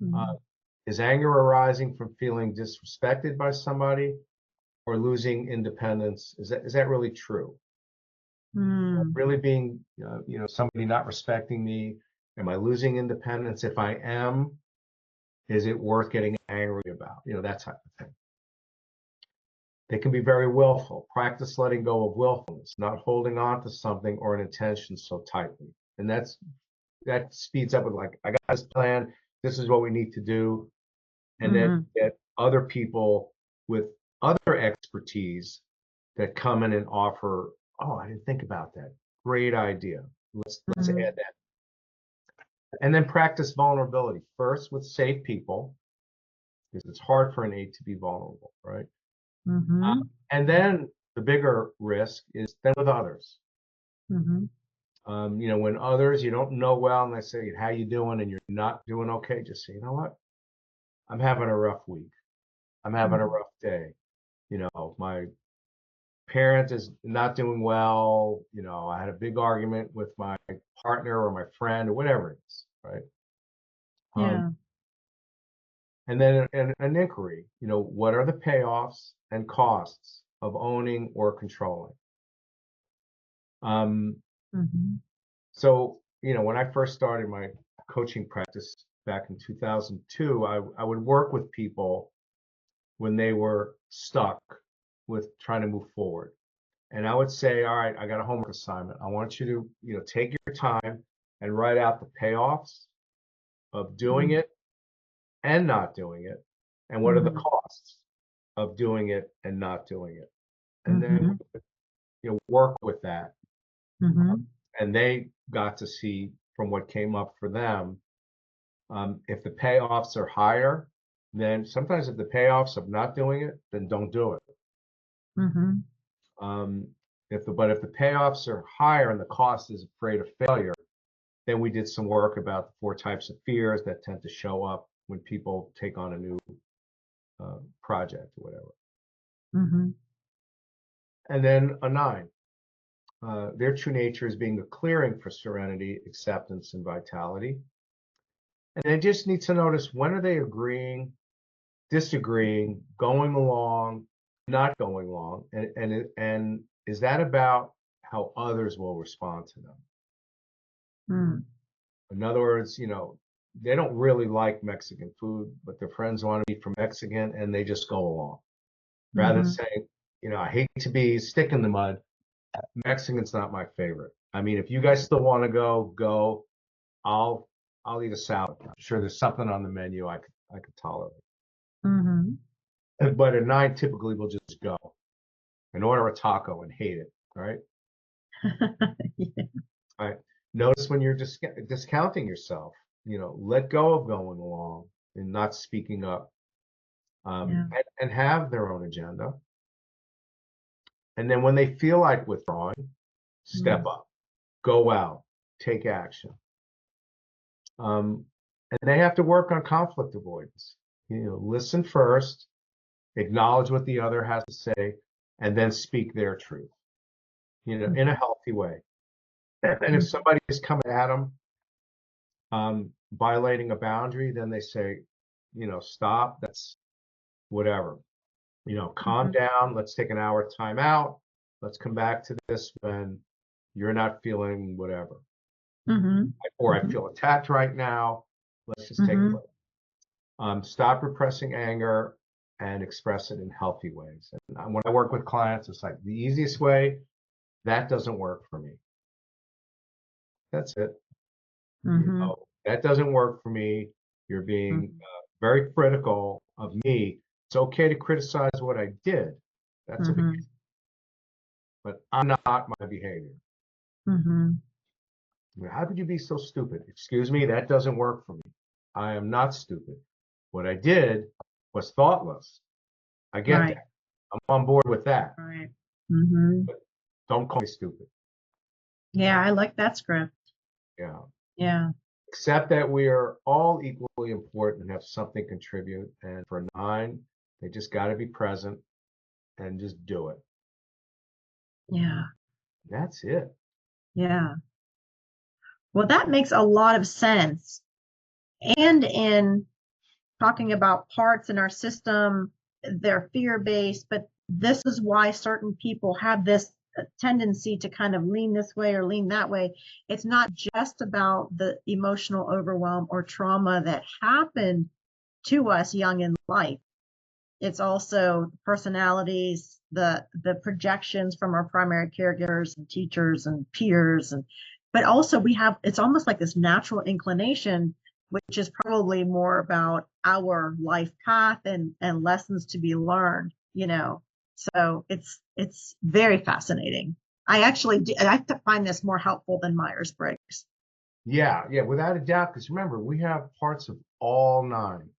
Uh, Mhm. is anger arising from feeling disrespected by somebody or losing independence? Is that really true? Mhm. Really being, you know, somebody not respecting me? Am I losing independence? If I am, is it worth getting angry about? You know, that type of thing. They can be very willful. Practice letting go of willfulness, not holding on to something or an intention so tightly. And that speeds up with like, I got this plan. This is what we need to do. And then Mhm. get other people with other expertise that come in and offer, oh, I didn't think about that. Great idea. Let's add Mhm. that. And then practice vulnerability first with safe people, because it's hard for an 8 to be vulnerable, right? Mhm. And then the bigger risk is then with others. Mhm. You know, when others you don't know well and they say, how you doing? And you're not doing okay, just say, you know what? I'm having a rough week. I'm having a Mhm. rough day. You know, my parent is not doing well. You know, I had a big argument with my partner or my friend or whatever it is, right? Um, Yeah. and then an inquiry, you know, what are the payoffs and costs of owning or controlling? Um, Mhm. so, you know, when I first started my coaching practice back in 2002, I would work with people when they were stuck with trying to move forward. And I would say, all right, I got a homework assignment. I want you to, you know, take your time and write out the payoffs of doing Mhm. it and not doing it. And what are the Mhm. costs of doing it and not doing it? And then, Mhm. you know, work with that. Mhm. And they got to see from what came up for them. If the payoffs are higher, then sometimes if the payoffs of not doing it, then don't do it. Mhm. Um, if the payoffs are higher and the cost is afraid of failure, then we did some work about the 4 types of fears that tend to show up when people take on a new project or whatever. Mhm. And then a 9, their true nature is being a clearing for serenity, acceptance, and vitality. And they just need to notice when are they agreeing, disagreeing, going along, not going along, and is that about how others will respond to them? Mhm. In other words, you know, they don't really like Mexican food, but their friends want to eat from Mexican, and they just go along rather than Mhm. saying, you know, I hate to be stick in the mud. Mexican's not my favorite. I mean, if you guys still want to go. I'll I'll eat a salad. I'm sure there's something on the menu I could tolerate. Mhm. But a 9 typically will just go and order a taco and hate it. All right. Yeah. All right. Notice when you're discounting yourself, you know, let go of going along and not speaking up, Yeah. and have their own agenda. And then when they feel like withdrawing, step up, go out, take action. And they have to work on conflict avoidance. Listen first, acknowledge what the other has to say, and then speak their truth, in a healthy way. And if somebody is coming at them, violating a boundary, then they say, stop, that's whatever. Calm down, let's take an hour time out. Let's come back to this when you're not feeling whatever. Or I feel attacked right now. Let's just take a break. Stop repressing anger and express it in healthy ways. And when I work with clients, it's like the easiest way, that doesn't work for me. That's it. That doesn't work for me. You're being very critical of me. It's okay to criticize what I did. That's okay. But I'm not my behavior. How could you be so stupid? Excuse me, that doesn't work for me. I am not stupid. What I did was thoughtless. I get that. I'm on board with that. Right. But don't call me stupid. Yeah, I like that script. Yeah. Yeah. Accept that we are all equally important and have something to contribute. And for 9, they just got to be present and just do it. Yeah. That's it. Yeah. Well, that makes a lot of sense. And in talking about parts in our system, they're fear-based, but this is why certain people have this tendency to kind of lean this way or lean that way. It's not just about the emotional overwhelm or trauma that happened to us young in life. It's also personalities, the projections from our primary caregivers and teachers and peers, but also it's almost like this natural inclination, which is probably more about our life path and lessons to be learned, So it's very fascinating. I find this more helpful than Myers-Briggs. Yeah, without a doubt. Because remember, we have parts of all 9.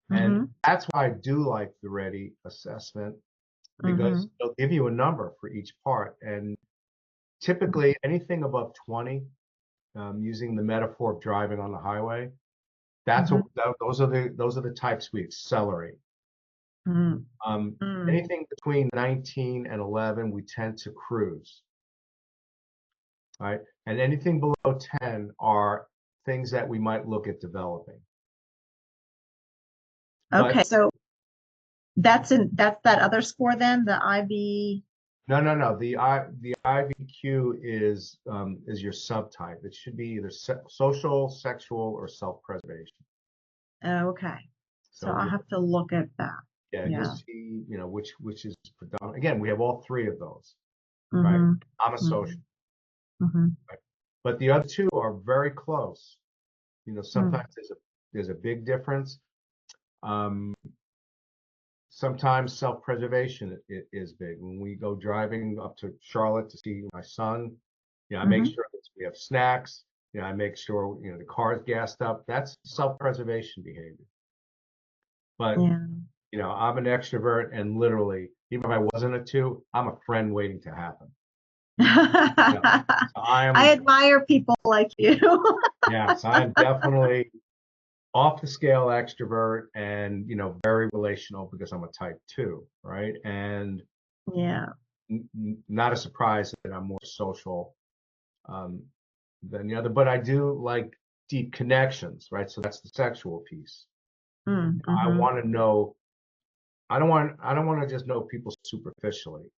And that's why I do like the Ready assessment, because they'll give you a number for each part. And typically anything above 20, using the metaphor of driving on the highway, those are the types we accelerate. Anything between 19 and 11, we tend to cruise. Right? And anything below 10 are things that we might look at developing. Okay, so that's that other score then, the IB. No. The IBQ is your subtype. It should be either social, sexual, or self-preservation. Okay. So I'll have to look at that. Yeah, you'll see, which is predominant. Again, we have all 3 of those, right? I'm a social. Right? But the other 2 are very close. Sometimes there's a big difference. Sometimes self-preservation is big. When we go driving up to Charlotte to see my son, I make sure that we have snacks. I make sure the car's gassed up. That's self-preservation behavior. But I'm an extrovert, and literally, even if I wasn't a 2, I'm a friend waiting to happen. So I admire people like you. Yes, I am definitely off the scale extrovert, and very relational because I'm a type 2, right? And not a surprise that I'm more social than the other, but I do like deep connections, right? So that's the sexual piece. I want to know. I don't want to just know people superficially.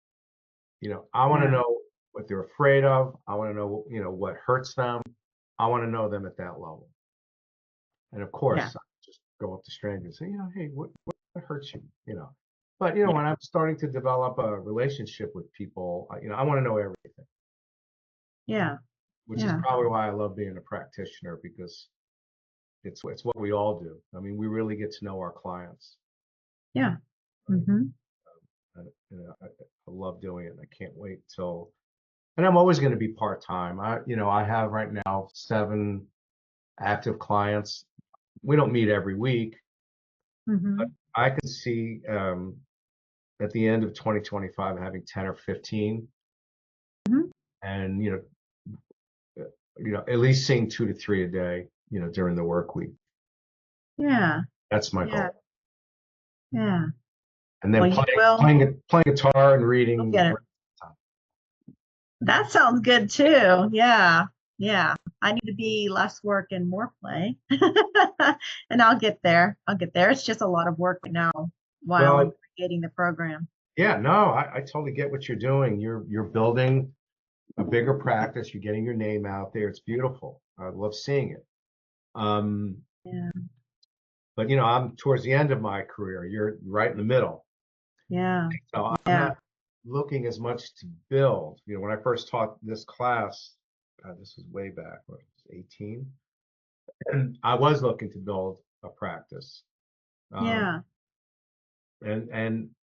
I want to know what they're afraid of. I want to know, what hurts them. I want to know them at that level. And of course, I just go up to strangers and say, hey, what hurts you? But when I'm starting to develop a relationship with people, I want to know everything. Yeah. Which is probably why I love being a practitioner, because it's what we all do. I mean, we really get to know our clients. Yeah. I love doing it. I can't wait till, and I'm always going to be part-time. I have right now 7 active clients. We don't meet every week, but I can see at the end of 2025 having 10 or 15, Mhm. and at least seeing 2 to 3 a day, during the work week. Yeah. That's my Yeah. goal. Yeah. And then Well, you will. playing guitar and You'll reading. get it. That sounds good too. Yeah. Yeah. I need to be less work and more play. And I'll get there. I'll get there. It's just a lot of work right now while I'm Well, creating the program. yeah, no, I totally get what you're doing. You're building a bigger practice. You're getting your name out there. It's beautiful. I love seeing it. Um, Yeah. but I'm towards the end of my career. You're right in the middle. Yeah. So I'm Yeah. not looking as much to build. When I first taught this class, this was way back, when I was 18, and I was looking to build a practice. Um, Yeah. and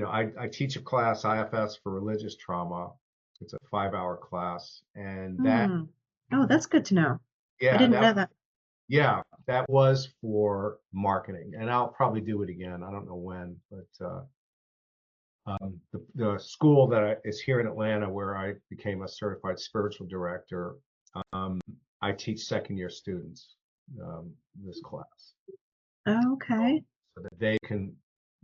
I teach a class, IFS, for religious trauma. It's a 5-hour class, and Hmm. Oh, that's good to know. I yeah, didn't know that. that was for marketing, and I'll probably do it again. I don't know when, but the school that is here in Atlanta, where I became a certified spiritual director, um, I teach second-year students this class, Okay. so that they can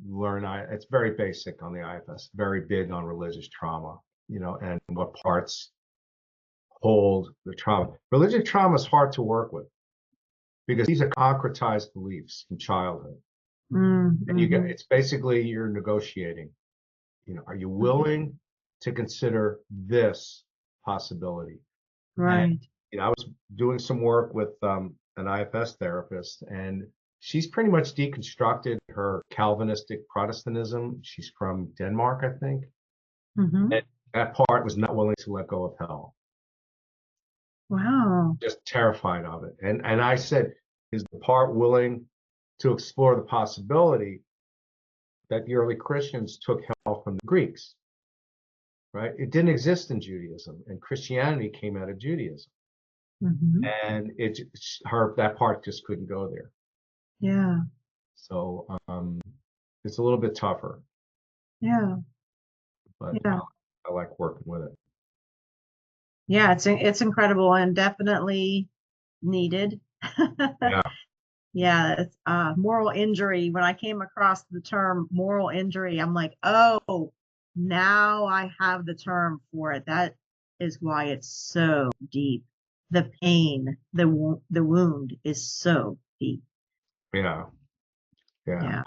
learn. It's very basic on the IFS, very big on religious trauma, and what parts hold the trauma. Religious trauma is hard to work with because these are concretized beliefs from childhood, and Mm-hmm. it's basically you're negotiating. Are you willing to consider this possibility? And Right. I was doing some work with an IFS therapist, and she's pretty much deconstructed her Calvinistic Protestantism. She's from Denmark, I think. Mm-hmm. And that part was not willing to let go of hell, Wow. just terrified of it. And I said, is the part willing to explore the possibility that the early Christians took hell from the Greeks? Right? It didn't exist in Judaism, and Christianity came out of Judaism, Mm-hmm. and that part just couldn't go there. Yeah. So it's a little bit tougher, Yeah. but Yeah. I like working with it. Yeah. It's incredible and definitely needed. Yeah, Yeah, it's moral injury. When I came across the term moral injury, I'm like, oh, now I have the term for it. That is why it's so deep. The pain, the wound is so deep. yeah, yeah. Yeah.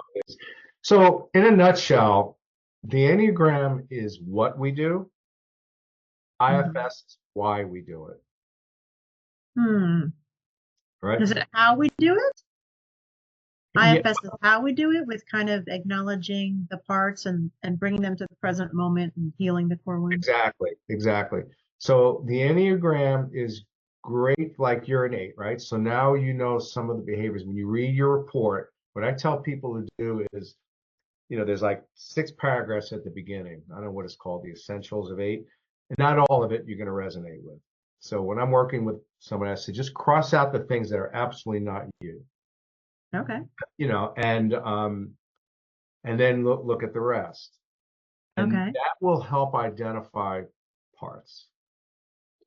So in a nutshell, the Enneagram is what we do. Mhm. IFS is why we do it. Hmm. Right? Is it how we do it? Yeah, IFS is how we do it, with kind of acknowledging the parts and bringing them to the present moment and healing the core wounds. exactly, exactly. So the Enneagram is great, like you're an 8, right? So now you know some of the behaviors. When you read your report, what I tell people to do is, there's like 6 paragraphs at the beginning. I don't know what it's called, the essentials of 8. And not all of it you're going to resonate with. So when I'm working with someone, I say just cross out the things that are absolutely not you, Okay. and then look at the rest. And Okay. that will help identify parts.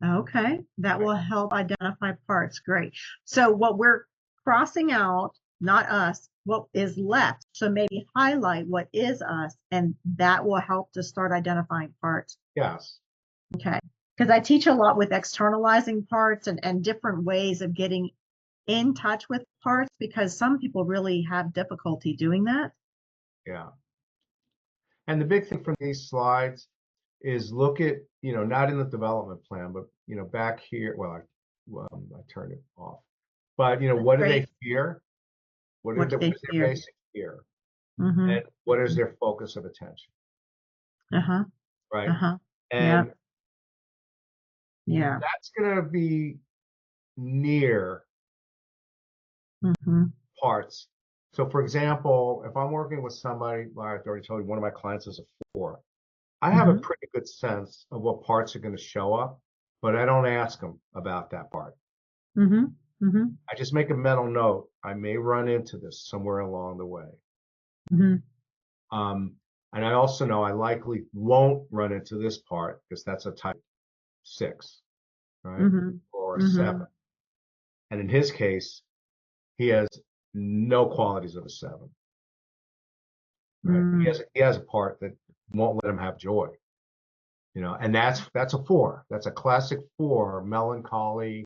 Okay, that Right? will help identify parts. Great. So what we're crossing out, not us, what is left. So maybe highlight what is us, and that will help to start identifying parts. Yes. Okay. Because I teach a lot with externalizing parts and different ways of getting in touch with parts, because some people really have difficulty doing that. Yeah. And the big thing from these slides is look at, not in the development plan, but, back here. I turned it off. But, That's what do they great. fear? What What do what they is their fear? basic fear? Mm-hmm. And what is their focus of attention? Uh-huh. Right? Uh-huh. Yeah. And Yeah. that's going to be near Mm-hmm. parts. So, for example, if I'm working with somebody, like I already told you, one of my clients is a 4. I have a Mm-hmm. pretty good sense of what parts are going to show up, but I don't ask them about that part. Mm-hmm. Mm-hmm. I just make a mental note. I may run into this somewhere along the way. Mm-hmm. Um, And I also know I likely won't run into this part because that's a type 6, right? Or a 7. And in his case, he has no qualities of a 7. Right? He has a part that won't let him have joy. You know, and that's a 4. That's a classic 4, melancholy.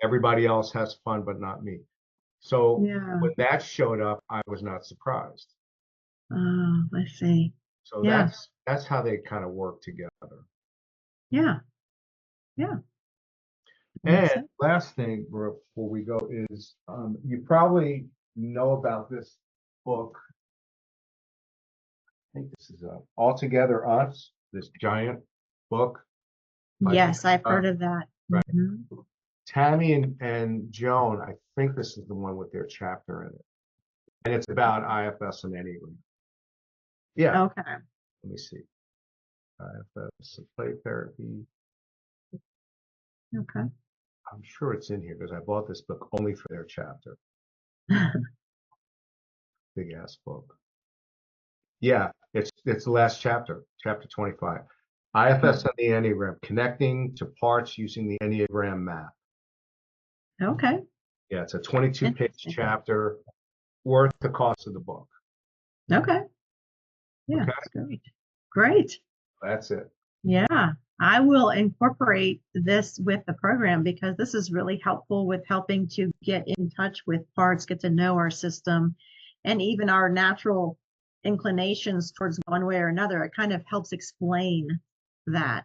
Everybody else has fun, but not me. So when that showed up, I was not surprised. Oh, I see. So that's how they kind of work together. Yeah. And last thing before we go is you probably know about this book. I think this is Altogether Us, this giant book. Yes, I've heard of that. Right. Tammy and Joan, I think this is the one with their chapter in it. And it's about IFS and Enneagram. Yeah. Okay. Let me see. IFS, play therapy. Okay. I'm sure it's in here because I bought this book only for their chapter. Big ass book. Yeah, it's the last chapter, chapter 25. IFS and the Enneagram, connecting to parts using the Enneagram map. Okay. Yeah, it's a 22-page chapter, worth the cost of the book. Okay. Yeah, Okay. that's great. Great. That's it. Yeah, I will incorporate this with the program because this is really helpful with helping to get in touch with parts, get to know our system, and even our natural inclinations towards one way or another. It kind of helps explain that.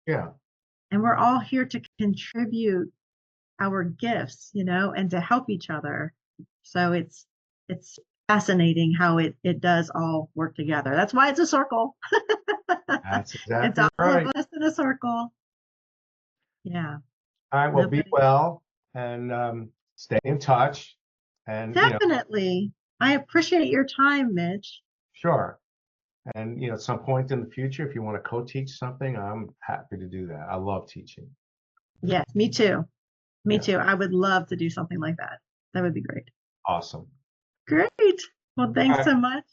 Yeah. And we're all here to contribute our gifts, and to help each other. So it's fascinating how it does all work together. That's why it's a circle. That's exactly It's all right. of us in a circle. Yeah. All right, well, be well and stay in touch. And definitely. I appreciate your time, Mitch. Sure. And at some point in the future, if you want to co-teach something, I'm happy to do that. I love teaching. Yes, me too. Me too. I would love to do something like that. That would be great. Awesome. Great. Well, thanks so much.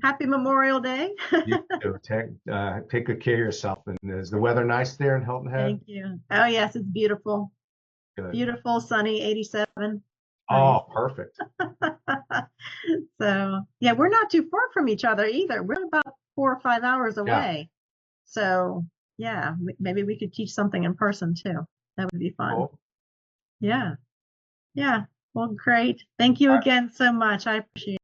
Happy Memorial Day. You too. Take good care of yourself. And is the weather nice there in Hilton Head? Thank you. Oh, yes, it's beautiful. Good. Beautiful, sunny, 87. Oh, perfect. So, yeah, we're not too far from each other either. We're about 4 or 5 hours away. So, yeah, maybe we could teach something in person too. That would be fun. Cool. Yeah. Well, great. Thank you again so much. I appreciate it.